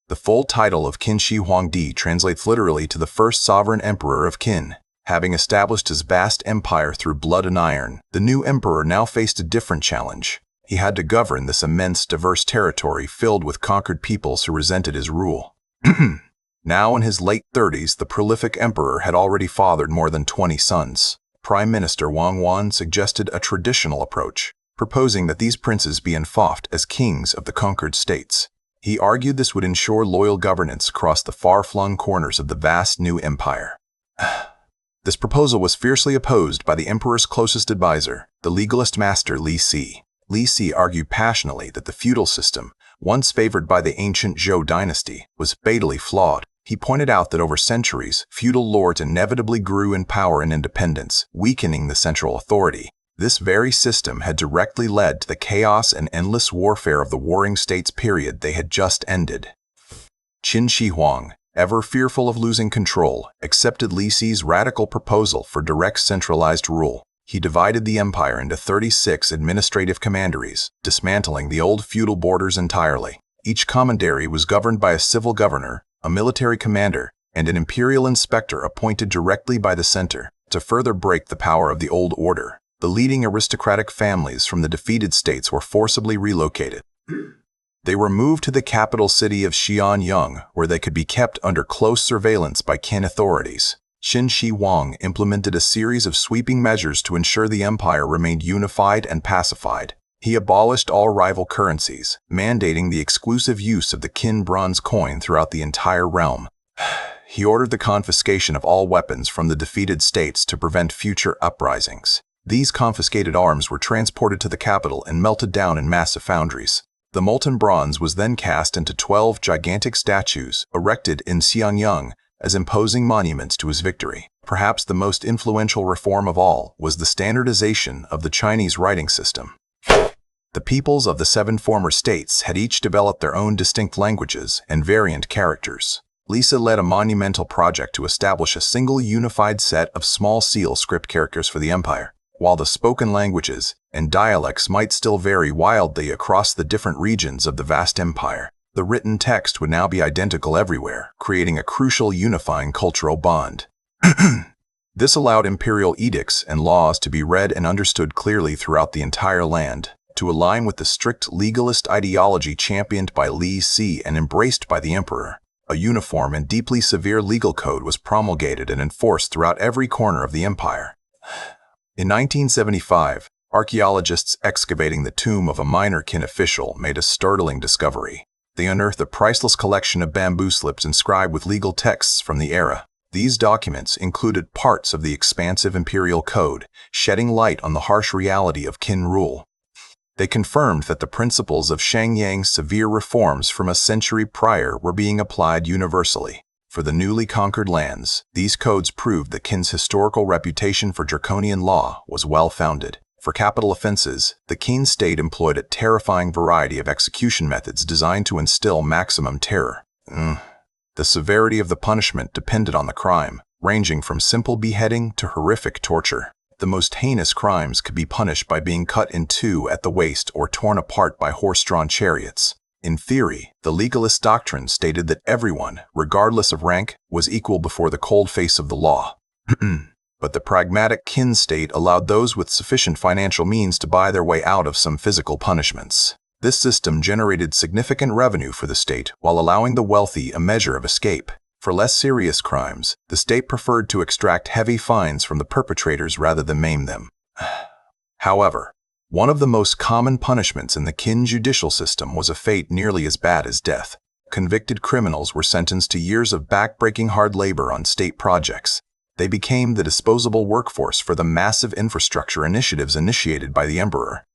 The full title of Qin Shi Huangdi translates literally to the first sovereign emperor of Qin. Having established his vast empire through blood and iron, the new emperor now faced a different challenge. He had to govern this immense, diverse territory filled with conquered peoples who resented his rule. Now in his late 30s, the prolific emperor had already fathered more than 20 sons. Prime Minister Wang Wan suggested a traditional approach, proposing that these princes be enfeoffed as kings of the conquered states. He argued this would ensure loyal governance across the far-flung corners of the vast new empire. This proposal was fiercely opposed by the emperor's closest advisor, the legalist master Li Si. Li Si argued passionately that the feudal system, once favored by the ancient Zhou dynasty, was fatally flawed. He pointed out that over centuries, feudal lords inevitably grew in power and independence, weakening the central authority. This very system had directly led to the chaos and endless warfare of the warring states period they had just ended. Qin Shi Huang, ever fearful of losing control, accepted Li Si's radical proposal for direct centralized rule. He divided the empire into 36 administrative commanderies, dismantling the old feudal borders entirely. Each commandery was governed by a civil governor, a military commander, and an imperial inspector appointed directly by the center. To further break the power of the old order, the leading aristocratic families from the defeated states were forcibly relocated. They were moved to the capital city of Xianyang, where they could be kept under close surveillance by Qin authorities. Qin Shi Huang implemented a series of sweeping measures to ensure the empire remained unified and pacified. He abolished all rival currencies, mandating the exclusive use of the Qin bronze coin throughout the entire realm. He ordered the confiscation of all weapons from the defeated states to prevent future uprisings. These confiscated arms were transported to the capital and melted down in massive foundries. The molten bronze was then cast into 12 gigantic statues erected in Xianyang as imposing monuments to his victory. Perhaps the most influential reform of all was the standardization of the Chinese writing system. The peoples of the 7 former states had each developed their own distinct languages and variant characters. Lisa led a monumental project to establish a single unified set of small seal script characters for the empire. While the spoken languages and dialects might still vary wildly across the different regions of the vast empire, the written text would now be identical everywhere, creating a crucial unifying cultural bond. This allowed imperial edicts and laws to be read and understood clearly throughout the entire land, to align with the strict legalist ideology championed by Li Si and embraced by the emperor. A uniform and deeply severe legal code was promulgated and enforced throughout every corner of the empire. In 1975, archaeologists excavating the tomb of a minor Qin official made a startling discovery. They unearthed a priceless collection of bamboo slips inscribed with legal texts from the era. These documents included parts of the expansive imperial code, shedding light on the harsh reality of Qin rule. They confirmed that the principles of Shangyang's severe reforms from a century prior were being applied universally. For the newly conquered lands, these codes proved that Qin's historical reputation for draconian law was well-founded. For capital offenses, the Qin state employed a terrifying variety of execution methods designed to instill maximum terror. The severity of the punishment depended on the crime, ranging from simple beheading to horrific torture. The most heinous crimes could be punished by being cut in two at the waist or torn apart by horse-drawn chariots. In theory, the legalist doctrine stated that everyone, regardless of rank, was equal before the cold face of the law. But the pragmatic Qin state allowed those with sufficient financial means to buy their way out of some physical punishments. This system generated significant revenue for the state while allowing the wealthy a measure of escape. For less serious crimes, the state preferred to extract heavy fines from the perpetrators rather than maim them. However, one of the most common punishments in the Qin judicial system was a fate nearly as bad as death. Convicted criminals were sentenced to years of back-breaking hard labor on state projects. They became the disposable workforce for the massive infrastructure initiatives initiated by the emperor.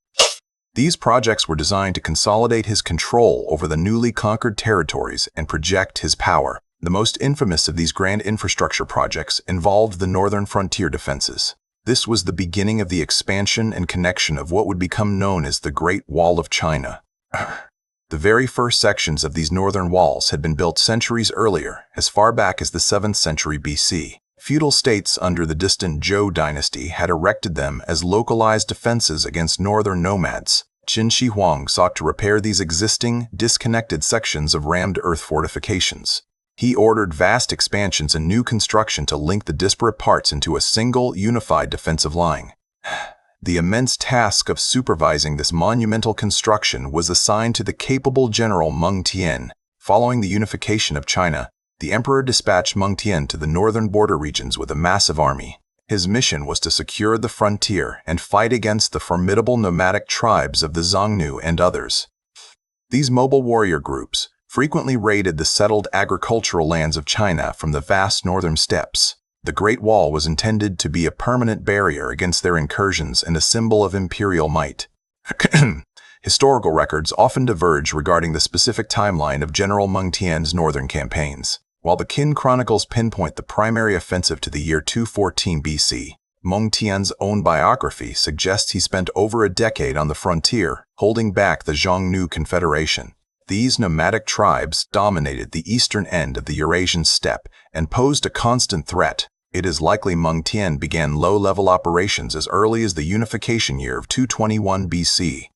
These projects were designed to consolidate his control over the newly conquered territories and project his power. The most infamous of these grand infrastructure projects involved the northern frontier defenses. This was the beginning of the expansion and connection of what would become known as the Great Wall of China. The very first sections of these northern walls had been built centuries earlier, as far back as the 7th century BC. Feudal states under the distant Zhou dynasty had erected them as localized defenses against northern nomads. Qin Shi Huang sought to repair these existing, disconnected sections of rammed earth fortifications. He ordered vast expansions and new construction to link the disparate parts into a single, unified defensive line. The immense task of supervising this monumental construction was assigned to the capable general Meng Tian. Following the unification of China, the emperor dispatched Meng Tian to the northern border regions with a massive army. His mission was to secure the frontier and fight against the formidable nomadic tribes of the Xiongnu and others. These mobile warrior groups frequently raided the settled agricultural lands of China from the vast northern steppes. The Great Wall was intended to be a permanent barrier against their incursions and a symbol of imperial might. Historical records often diverge regarding the specific timeline of General Meng Tian's northern campaigns. While the Qin chronicles pinpoint the primary offensive to the year 214 BC, Meng Tian's own biography suggests he spent over a decade on the frontier, holding back the Xiongnu Confederation. These nomadic tribes dominated the eastern end of the Eurasian steppe and posed a constant threat. It is likely Meng Tian began low-level operations as early as the unification year of 221 BC.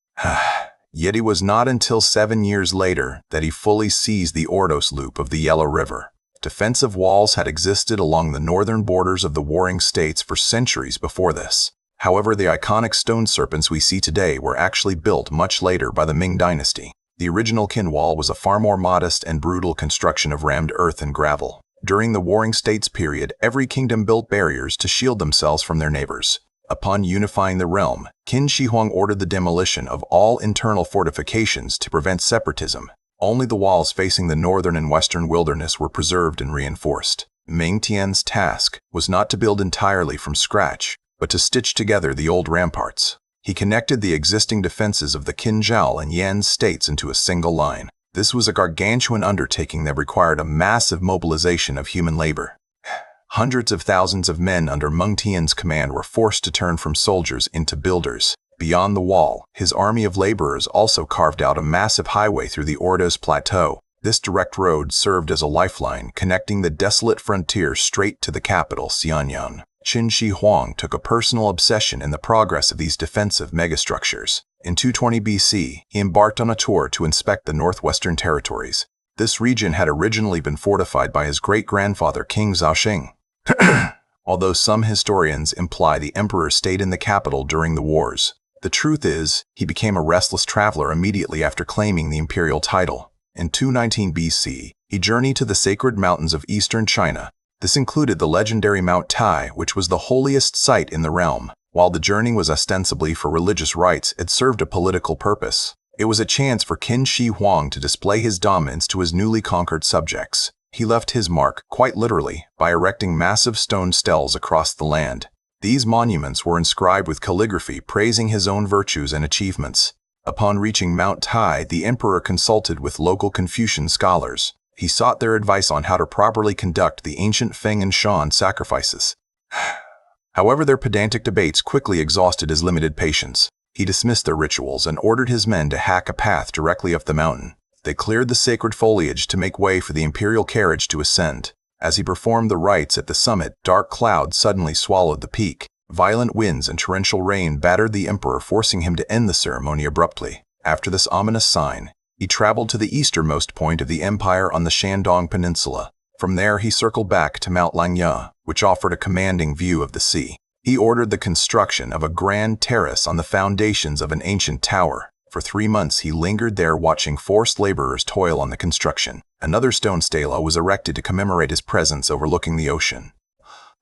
Yet it was not until 7 years later that he fully seized the Ordos Loop of the Yellow River. Defensive walls had existed along the northern borders of the warring states for centuries before this. However, the iconic stone serpents we see today were actually built much later by the Ming Dynasty. The original Qin wall was a far more modest and brutal construction of rammed earth and gravel. During the Warring States period, every kingdom built barriers to shield themselves from their neighbors. Upon unifying the realm, Qin Shi Huang ordered the demolition of all internal fortifications to prevent separatism. Only the walls facing the northern and western wilderness were preserved and reinforced. Meng Tian's task was not to build entirely from scratch, but to stitch together the old ramparts. He connected the existing defenses of the Qinzhou and Yan states into a single line. This was a gargantuan undertaking that required a massive mobilization of human labor. Hundreds of thousands of men under Meng Tian's command were forced to turn from soldiers into builders. Beyond the wall, his army of laborers also carved out a massive highway through the Ordos Plateau. This direct road served as a lifeline, connecting the desolate frontier straight to the capital, Xianyang. Qin Shi Huang took a personal obsession in the progress of these defensive megastructures. In 220 BC, he embarked on a tour to inspect the northwestern territories. This region had originally been fortified by his great-grandfather King Zhaoxing. Although some historians imply the emperor stayed in the capital during the wars, the truth is, he became a restless traveler immediately after claiming the imperial title. In 219 BC, he journeyed to the sacred mountains of eastern China. This included the legendary Mount Tai, which was the holiest site in the realm. While the journey was ostensibly for religious rites, it served a political purpose. It was a chance for Qin Shi Huang to display his dominance to his newly conquered subjects. He left his mark, quite literally, by erecting massive stone stelae across the land. These monuments were inscribed with calligraphy praising his own virtues and achievements. Upon reaching Mount Tai, the emperor consulted with local Confucian scholars. He sought their advice on how to properly conduct the ancient Feng and Shan sacrifices. However, their pedantic debates quickly exhausted his limited patience. He dismissed their rituals and ordered his men to hack a path directly up the mountain. They cleared the sacred foliage to make way for the imperial carriage to ascend. As he performed the rites at the summit, dark clouds suddenly swallowed the peak. Violent winds and torrential rain battered the emperor, forcing him to end the ceremony abruptly. After this ominous sign, he traveled to the easternmost point of the empire on the Shandong Peninsula. From there, he circled back to Mount Langya, which offered a commanding view of the sea. He ordered the construction of a grand terrace on the foundations of an ancient tower. For 3 months, he lingered there watching forced laborers toil on the construction. Another stone stela was erected to commemorate his presence overlooking the ocean.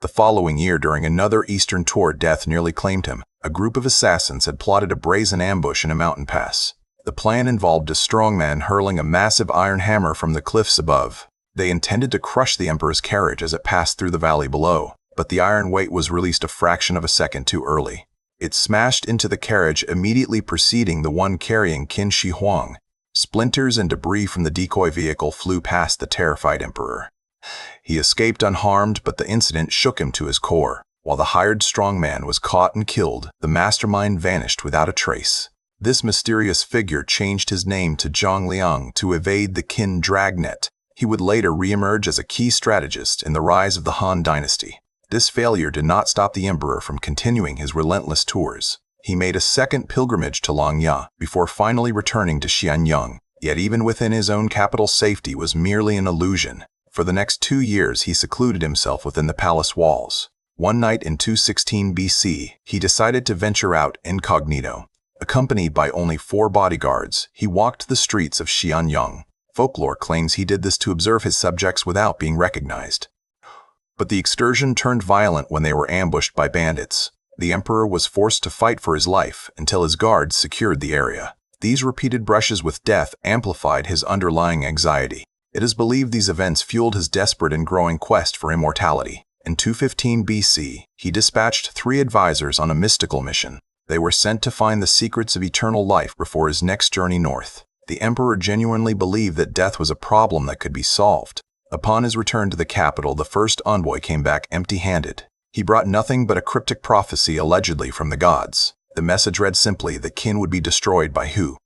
The following year, during another eastern tour, death nearly claimed him. A group of assassins had plotted a brazen ambush in a mountain pass. The plan involved a strongman hurling a massive iron hammer from the cliffs above. They intended to crush the emperor's carriage as it passed through the valley below, but the iron weight was released a fraction of a second too early. It smashed into the carriage immediately preceding the one carrying Qin Shi Huang. Splinters and debris from the decoy vehicle flew past the terrified emperor. He escaped unharmed, but the incident shook him to his core. While the hired strongman was caught and killed, the mastermind vanished without a trace. This mysterious figure changed his name to Zhang Liang to evade the Qin dragnet. He would later reemerge as a key strategist in the rise of the Han Dynasty. This failure did not stop the emperor from continuing his relentless tours. He made a second pilgrimage to Langya before finally returning to Xianyang. Yet even within his own capital, safety was merely an illusion. For the next 2 years, he secluded himself within the palace walls. One night in 216 BC, he decided to venture out incognito. Accompanied by only 4 bodyguards, he walked the streets of Xianyang. Folklore claims he did this to observe his subjects without being recognized. But the excursion turned violent when they were ambushed by bandits. The emperor was forced to fight for his life until his guards secured the area. These repeated brushes with death amplified his underlying anxiety. It is believed these events fueled his desperate and growing quest for immortality. In 215 BC, he dispatched 3 advisors on a mystical mission. They were sent to find the secrets of eternal life before his next journey north. The emperor genuinely believed that death was a problem that could be solved. Upon his return to the capital, the first envoy came back empty-handed. He brought nothing but a cryptic prophecy allegedly from the gods. The message read simply that Qin would be destroyed by who?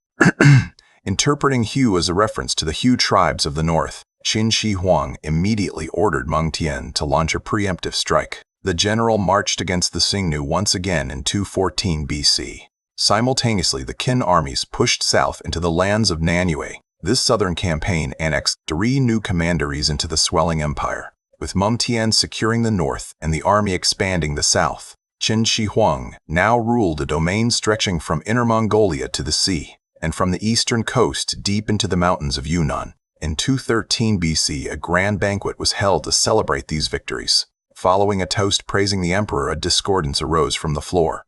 Interpreting Hu as a reference to the Hu tribes of the north, Qin Shi Huang immediately ordered Meng Tian to launch a preemptive strike. The general marched against the Xingnu once again in 214 BC. Simultaneously, the Qin armies pushed south into the lands of Nanyue. This southern campaign annexed 3 new commanderies into the swelling empire, with Meng Tian securing the north and the army expanding the south. Qin Shi Huang now ruled a domain stretching from Inner Mongolia to the sea, and from the eastern coast deep into the mountains of Yunnan. In 213 BC, a grand banquet was held to celebrate these victories. Following a toast praising the emperor, a discordance arose from the floor.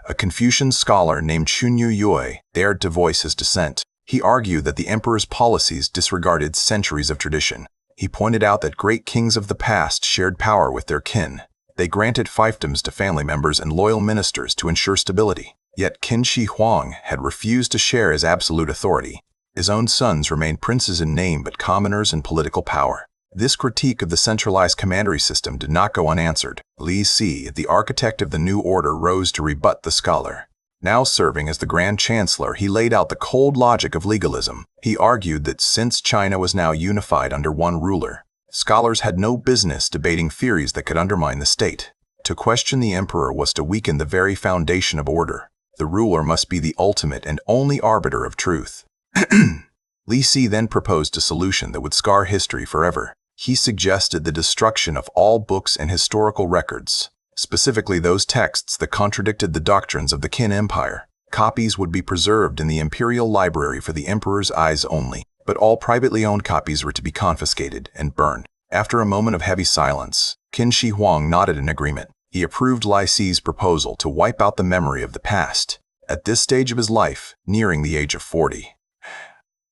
A Confucian scholar named Chunyu Yue dared to voice his dissent. He argued that the emperor's policies disregarded centuries of tradition. He pointed out that great kings of the past shared power with their kin. They granted fiefdoms to family members and loyal ministers to ensure stability. Yet Qin Shi Huang had refused to share his absolute authority. His own sons remained princes in name but commoners in political power. This critique of the centralized commandery system did not go unanswered. Li Si, the architect of the new order, rose to rebut the scholar. Now serving as the Grand Chancellor, he laid out the cold logic of legalism. He argued that since China was now unified under one ruler, scholars had no business debating theories that could undermine the state. To question the emperor was to weaken the very foundation of order. The ruler must be the ultimate and only arbiter of truth. Li Si then proposed a solution that would scar history forever. He suggested the destruction of all books and historical records, specifically those texts that contradicted the doctrines of the Qin Empire. Copies would be preserved in the imperial library for the emperor's eyes only, but all privately owned copies were to be confiscated and burned. After a moment of heavy silence, Qin Shi Huang nodded in agreement. He approved Li Si's proposal to wipe out the memory of the past. At this stage of his life, nearing the age of 40,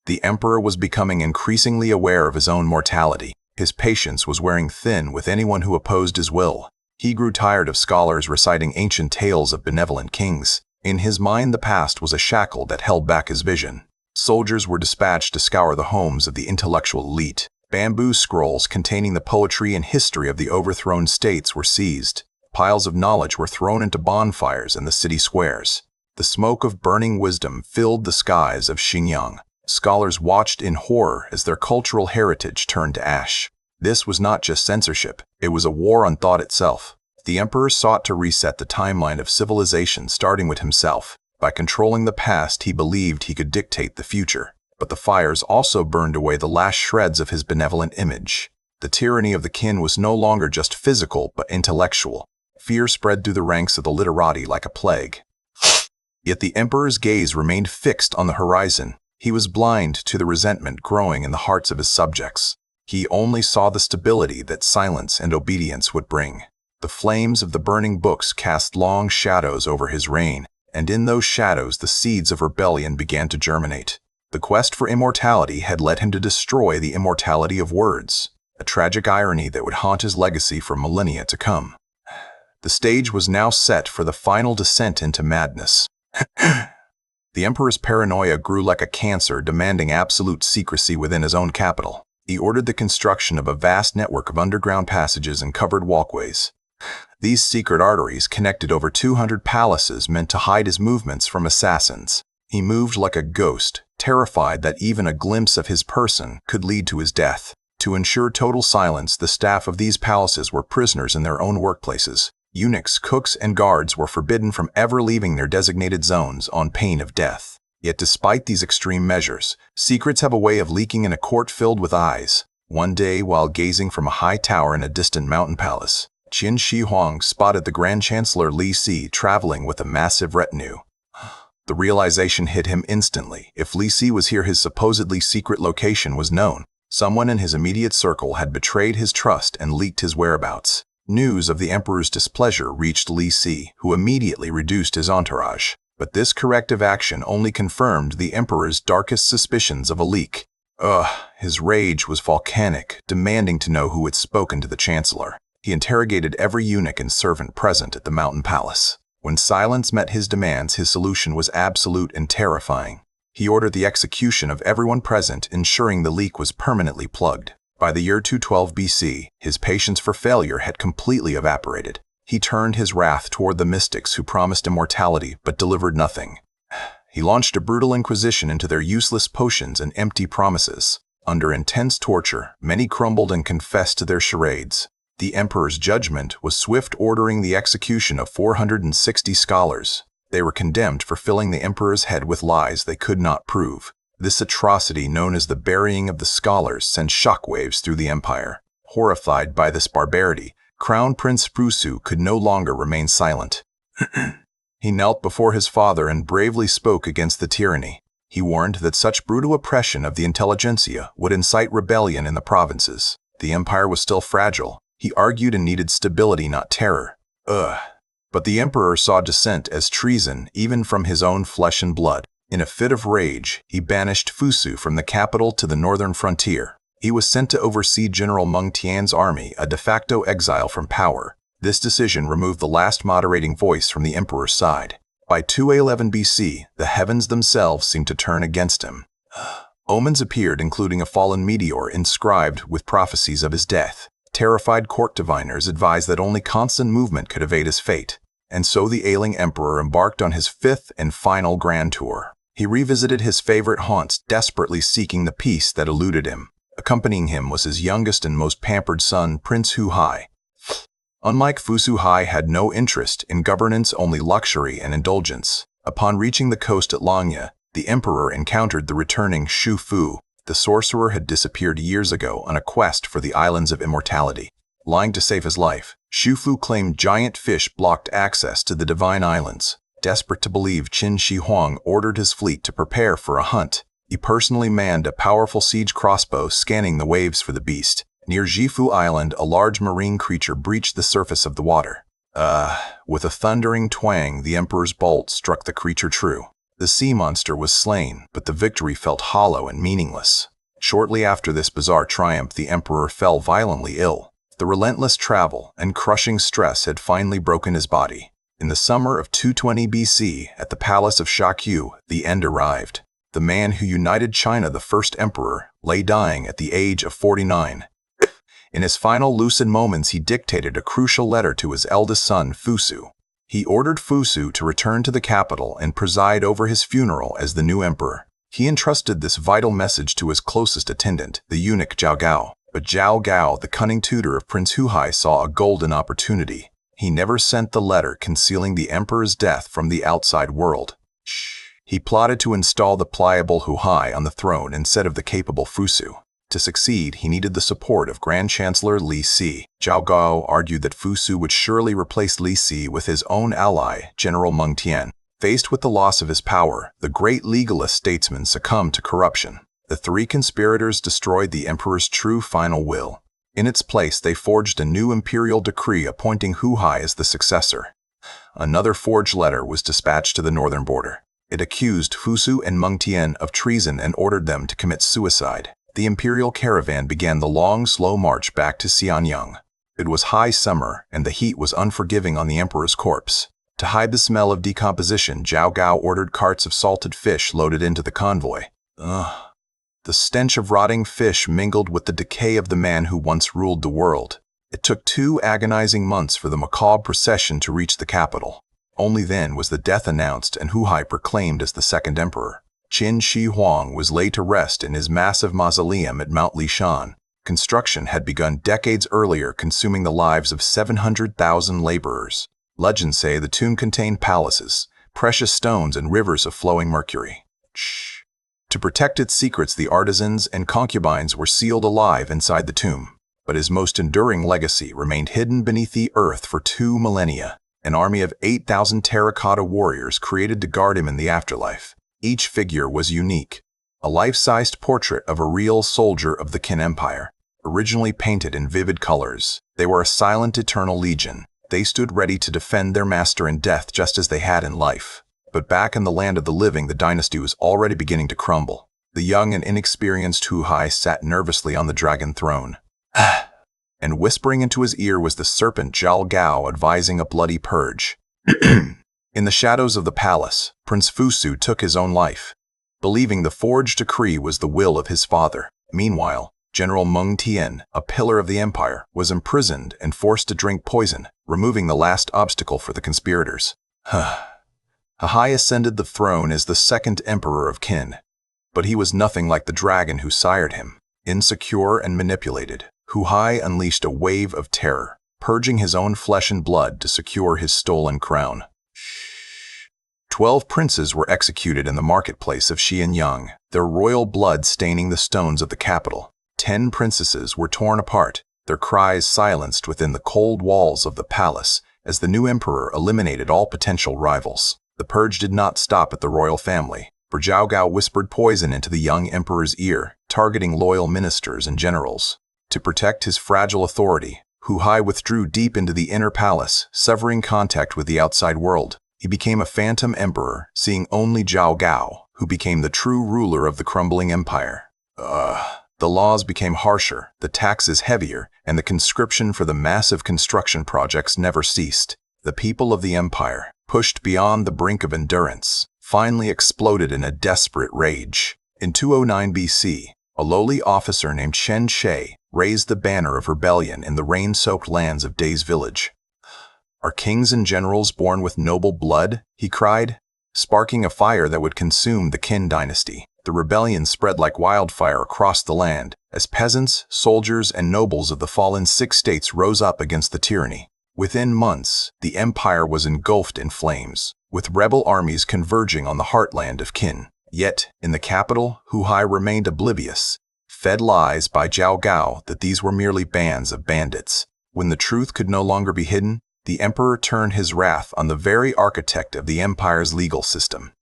the emperor was becoming increasingly aware of his own mortality. His patience was wearing thin with anyone who opposed his will. He grew tired of scholars reciting ancient tales of benevolent kings. In his mind, the past was a shackle that held back his vision. Soldiers were dispatched to scour the homes of the intellectual elite. Bamboo scrolls containing the poetry and history of the overthrown states were seized. Piles of knowledge were thrown into bonfires in the city squares. The smoke of burning wisdom filled the skies of Xinjiang. Scholars watched in horror as their cultural heritage turned to ash. This was not just censorship, it was a war on thought itself. The emperor sought to reset the timeline of civilization starting with himself. By controlling the past, he believed he could dictate the future. But the fires also burned away the last shreds of his benevolent image. The tyranny of the Qin was no longer just physical but intellectual. Fear spread through the ranks of the literati like a plague. Yet the emperor's gaze remained fixed on the horizon. He was blind to the resentment growing in the hearts of his subjects. He only saw the stability that silence and obedience would bring. The flames of the burning books cast long shadows over his reign, and in those shadows the seeds of rebellion began to germinate. The quest for immortality had led him to destroy the immortality of words, a tragic irony that would haunt his legacy for millennia to come. The stage was now set for the final descent into madness. The emperor's paranoia grew like a cancer, demanding absolute secrecy within his own capital. He ordered the construction of a vast network of underground passages and covered walkways. These secret arteries connected over 200 palaces meant to hide his movements from assassins. He moved like a ghost, terrified that even a glimpse of his person could lead to his death. To ensure total silence, the staff of these palaces were prisoners in their own workplaces. Eunuchs, cooks, and guards were forbidden from ever leaving their designated zones on pain of death. Yet despite these extreme measures, secrets have a way of leaking in a court filled with eyes. One day, while gazing from a high tower in a distant mountain palace, Qin Shi Huang spotted the Grand Chancellor Li Si traveling with a massive retinue. The realization hit him instantly. If Li Si was here, his supposedly secret location was known. Someone in his immediate circle had betrayed his trust and leaked his whereabouts. News of the emperor's displeasure reached Li Si, who immediately reduced his entourage. But this corrective action only confirmed the emperor's darkest suspicions of a leak. His rage was volcanic, demanding to know who had spoken to the chancellor. He interrogated every eunuch and servant present at the mountain palace. When silence met his demands, his solution was absolute and terrifying. He ordered the execution of everyone present, ensuring the leak was permanently plugged. By the year 212 BC, his patience for failure had completely evaporated. He turned his wrath toward the mystics who promised immortality but delivered nothing. He launched a brutal inquisition into their useless potions and empty promises. Under intense torture, many crumbled and confessed to their charades. The emperor's judgment was swift, ordering the execution of 460 scholars. They were condemned for filling the emperor's head with lies they could not prove. This atrocity, known as the burying of the scholars, sent shockwaves through the empire. Horrified by this barbarity, Crown Prince Fusu could no longer remain silent. He knelt before his father and bravely spoke against the tyranny. He warned that such brutal oppression of the intelligentsia would incite rebellion in the provinces. The empire was still fragile. He argued and needed stability, not terror. But the emperor saw dissent as treason, even from his own flesh and blood. In a fit of rage, he banished Fusu from the capital to the northern frontier. He was sent to oversee General Meng Tian's army, a de facto exile from power. This decision removed the last moderating voice from the emperor's side. By 211 BC, the heavens themselves seemed to turn against him. Omens appeared, including a fallen meteor inscribed with prophecies of his death. Terrified court diviners advised that only constant movement could evade his fate. And so the ailing emperor embarked on his fifth and final grand tour. He revisited his favorite haunts, desperately seeking the peace that eluded him. Accompanying him was his youngest and most pampered son, Prince Huhai. Unlike Fusu, Hai had no interest in governance, only luxury and indulgence. Upon reaching the coast at Langya, the emperor encountered the returning Shu Fu. The sorcerer had disappeared years ago on a quest for the Islands of Immortality. Lying to save his life, Shu Fu claimed giant fish blocked access to the Divine Islands. Desperate to believe, Qin Shi Huang ordered his fleet to prepare for a hunt. He personally manned a powerful siege crossbow, scanning the waves for the beast. Near Jifu Island, a large marine creature breached the surface of the water. With a thundering twang, the emperor's bolt struck the creature true. The sea monster was slain, but the victory felt hollow and meaningless. Shortly after this bizarre triumph, the emperor fell violently ill. The relentless travel and crushing stress had finally broken his body. In the summer of 220 BC, at the palace of Shakyu, the end arrived. The man who united China, the first emperor, lay dying at the age of 49. In his final lucid moments, he dictated a crucial letter to his eldest son, Fusu. He ordered Fusu to return to the capital and preside over his funeral as the new emperor. He entrusted this vital message to his closest attendant, the eunuch Zhao Gao. But Zhao Gao, the cunning tutor of Prince Huhai, saw a golden opportunity. He never sent the letter concealing the emperor's death from the outside world. He plotted to install the pliable Huhai on the throne instead of the capable Fusu. To succeed, he needed the support of Grand Chancellor Li Si. Zhao Gao argued that Fusu would surely replace Li Si with his own ally, General Meng Tian. Faced with the loss of his power, the great legalist statesman succumbed to corruption. The three conspirators destroyed the emperor's true final will. In its place, they forged a new imperial decree appointing Huhai as the successor. Another forged letter was dispatched to the northern border. It accused Fusu and Meng Tian of treason and ordered them to commit suicide. The imperial caravan began the long, slow march back to Xianyang. It was high summer, and the heat was unforgiving on the emperor's corpse. To hide the smell of decomposition, Zhao Gao ordered carts of salted fish loaded into the convoy. The stench of rotting fish mingled with the decay of the man who once ruled the world. It took 2 agonizing months for the macabre procession to reach the capital. Only then was the death announced and Huhai proclaimed as the second emperor. Qin Shi Huang was laid to rest in his massive mausoleum at Mount Lishan. Construction had begun decades earlier, consuming the lives of 700,000 laborers. Legends say the tomb contained palaces, precious stones, and rivers of flowing mercury. To protect its secrets, the artisans and concubines were sealed alive inside the tomb. But his most enduring legacy remained hidden beneath the earth for 2 millennia. An army of 8,000 terracotta warriors created to guard him in the afterlife. Each figure was unique, a life-sized portrait of a real soldier of the Qin Empire. Originally painted in vivid colors, they were a silent eternal legion. They stood ready to defend their master in death just as they had in life. But back in the land of the living, the dynasty was already beginning to crumble. The young and inexperienced Huhai sat nervously on the dragon throne. And whispering into his ear was the serpent Zhao Gao advising a bloody purge. In the shadows of the palace, Prince Fusu took his own life, believing the forged decree was the will of his father. Meanwhile, General Meng Tian, a pillar of the empire, was imprisoned and forced to drink poison, removing the last obstacle for the conspirators. He Hai ascended the throne as the second emperor of Qin. But he was nothing like the dragon who sired him. Insecure and manipulated, He Hai unleashed a wave of terror, purging his own flesh and blood to secure his stolen crown. 12 princes were executed in the marketplace of Xianyang, their royal blood staining the stones of the capital. 10 princesses were torn apart, their cries silenced within the cold walls of the palace as the new emperor eliminated all potential rivals. The purge did not stop at the royal family, for Zhao Gao whispered poison into the young emperor's ear, targeting loyal ministers and generals. To protect his fragile authority, He Hai withdrew deep into the inner palace, severing contact with the outside world. He became a phantom emperor, seeing only Zhao Gao, who became the true ruler of the crumbling empire. The laws became harsher, the taxes heavier, and the conscription for the massive construction projects never ceased. The people of the empire, pushed beyond the brink of endurance, finally exploded in a desperate rage. In 209 BC, a lowly officer named Shen She raised the banner of rebellion in the rain-soaked lands of Day's village. "Are kings and generals born with noble blood?" he cried, sparking a fire that would consume the Qin Dynasty. The rebellion spread like wildfire across the land, as peasants, soldiers, and nobles of the fallen 6 states rose up against the tyranny. Within months, the empire was engulfed in flames, with rebel armies converging on the heartland of Qin. Yet, in the capital, He Hai remained oblivious, fed lies by Zhao Gao that these were merely bands of bandits. When the truth could no longer be hidden, the emperor turned his wrath on the very architect of the empire's legal system.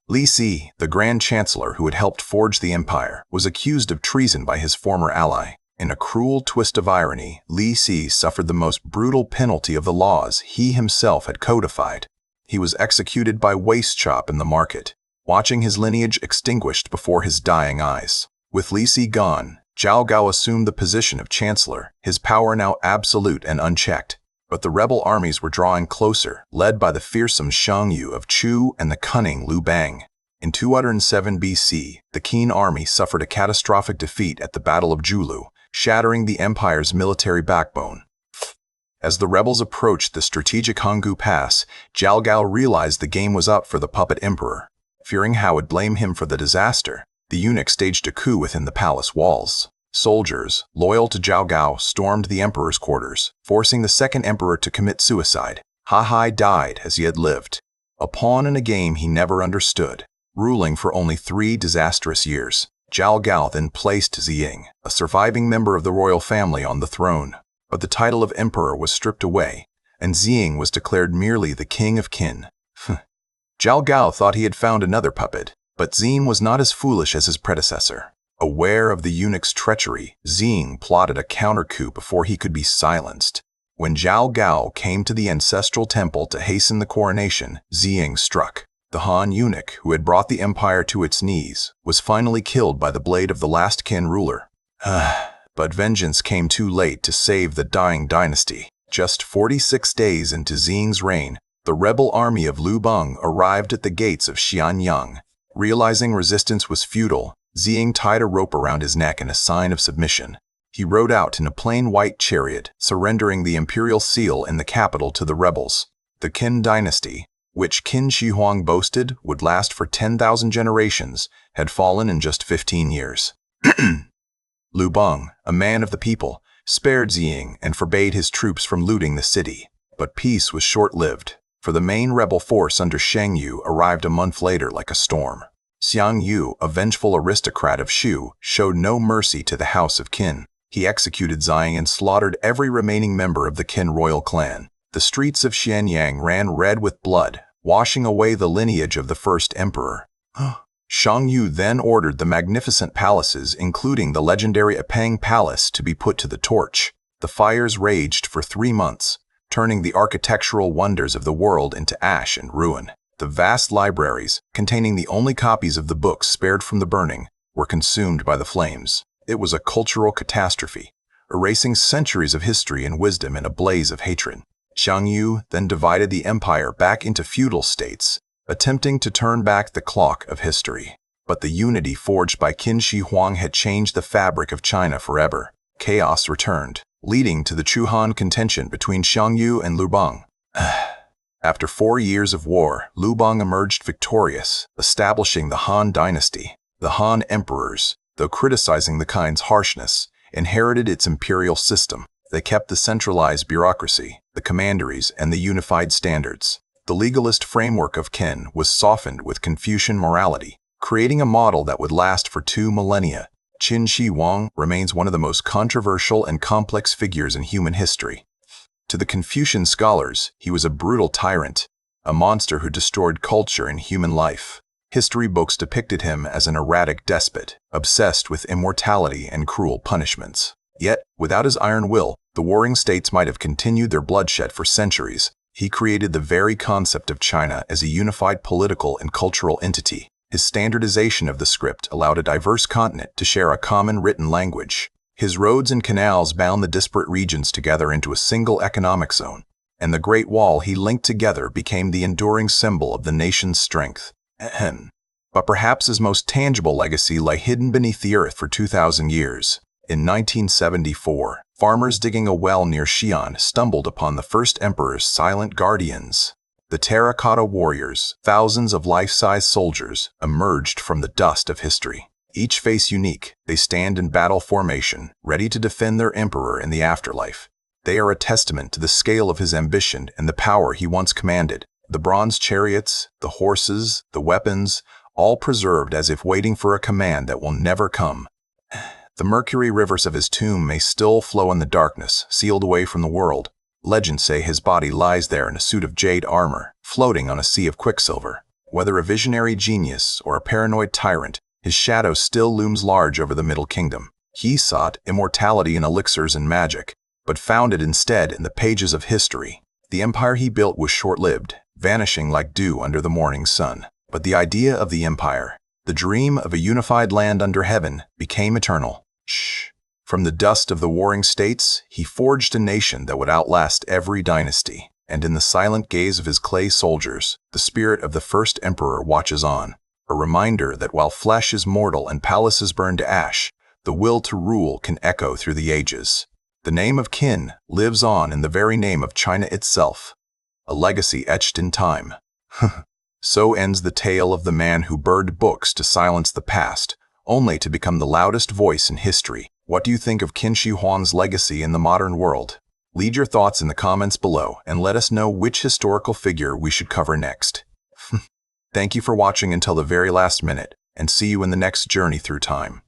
Li Si, the grand chancellor who had helped forge the empire, was accused of treason by his former ally. In a cruel twist of irony, Li Si suffered the most brutal penalty of the laws he himself had codified. He was executed by waist chop in the market, watching his lineage extinguished before his dying eyes. With Li Si gone, Zhao Gao assumed the position of chancellor, his power now absolute and unchecked. But the rebel armies were drawing closer, led by the fearsome Shang Yu of Chu and the cunning Liu Bang. In 207 BC, the Qin army suffered a catastrophic defeat at the Battle of Julu, shattering the empire's military backbone. As the rebels approached the strategic Hanggu Pass, Zhao Gao realized the game was up for the puppet emperor. Fearing Hao would blame him for the disaster, the eunuch staged a coup within the palace walls. Soldiers, loyal to Zhao Gao, stormed the emperor's quarters, forcing the second emperor to commit suicide. He Hai died as he had lived, a pawn in a game he never understood. Ruling for only 3 disastrous years, Zhao Gao then placed Ziying, a surviving member of the royal family, on the throne. But the title of emperor was stripped away, and Ziying was declared merely the king of Qin. Zhao Gao thought he had found another puppet, but Ziying was not as foolish as his predecessor. Aware of the eunuch's treachery, Ziying plotted a counter-coup before he could be silenced. When Zhao Gao came to the ancestral temple to hasten the coronation, Ziying struck. The Han eunuch, who had brought the empire to its knees, was finally killed by the blade of the last Qin ruler. But vengeance came too late to save the dying dynasty. Just 46 days into Ziying's reign, the rebel army of Liu Bang arrived at the gates of Xianyang. Realizing resistance was futile, Ziying tied a rope around his neck in a sign of submission. He rode out in a plain white chariot, surrendering the imperial seal in the capital to the rebels. The Qin Dynasty, which Qin Shi Huang boasted would last for 10,000 generations, had fallen in just 15 years. Liu Bang, a man of the people, spared Ziying and forbade his troops from looting the city. But peace was short-lived, for the main rebel force under Shang Yu arrived a month later like a storm. Xiang Yu, a vengeful aristocrat of Shu, showed no mercy to the house of Qin. He executed Ziying and slaughtered every remaining member of the Qin royal clan. The streets of Xianyang ran red with blood, washing away the lineage of the first emperor. Shang Yu then ordered the magnificent palaces, including the legendary Apang Palace, to be put to the torch. The fires raged for 3 months, turning the architectural wonders of the world into ash and ruin. The vast libraries, containing the only copies of the books spared from the burning, were consumed by the flames. It was a cultural catastrophe, erasing centuries of history and wisdom in a blaze of hatred. Shang Yu then divided the empire back into feudal states, attempting to turn back the clock of history. But the unity forged by Qin Shi Huang had changed the fabric of China forever. Chaos returned, leading to the Chu-Han contention between Shang Yu and Liu Bang. After 4 years of war, Liu Bang emerged victorious, establishing the Han Dynasty. The Han emperors, though criticizing the Qin's harshness, inherited its imperial system. They kept the centralized bureaucracy, the commanderies, and the unified standards. The legalist framework of Qin was softened with Confucian morality, creating a model that would last for 2 millennia. Qin Shi Huang remains one of the most controversial and complex figures in human history. To the Confucian scholars, he was a brutal tyrant, a monster who destroyed culture and human life. History books depicted him as an erratic despot, obsessed with immortality and cruel punishments. Yet, without his iron will, the warring states might have continued their bloodshed for centuries. He created the very concept of China as a unified political and cultural entity. His standardization of the script allowed a diverse continent to share a common written language. His roads and canals bound the disparate regions together into a single economic zone, and the Great Wall he linked together became the enduring symbol of the nation's strength. But perhaps his most tangible legacy lay hidden beneath the earth for 2,000 years. In 1974, farmers digging a well near Xi'an stumbled upon the first emperor's silent guardians. The terracotta warriors, thousands of life-size soldiers, emerged from the dust of history. Each face unique, they stand in battle formation, ready to defend their emperor in the afterlife. They are a testament to the scale of his ambition and the power he once commanded. The bronze chariots, the horses, the weapons, all preserved as if waiting for a command that will never come. The Mercury rivers of his tomb may still flow in the darkness, sealed away from the world. Legends say his body lies there in a suit of jade armor, floating on a sea of quicksilver. Whether a visionary genius or a paranoid tyrant, his shadow still looms large over the Middle Kingdom. He sought immortality in elixirs and magic, but found it instead in the pages of history. The empire he built was short-lived, vanishing like dew under the morning sun. But the idea of the empire, the dream of a unified land under heaven, became eternal. From the dust of the warring states, he forged a nation that would outlast every dynasty. And in the silent gaze of his clay soldiers, the spirit of the first emperor watches on. A reminder that while flesh is mortal and palaces burn to ash, the will to rule can echo through the ages. The name of Qin lives on in the very name of China itself, a legacy etched in time. So ends the tale of the man who burned books to silence the past, only to become the loudest voice in history. What do you think of Qin Shi Huang's legacy in the modern world? Leave your thoughts in the comments below and let us know which historical figure we should cover next. Thank you for watching until the very last minute, and see you in the next journey through time.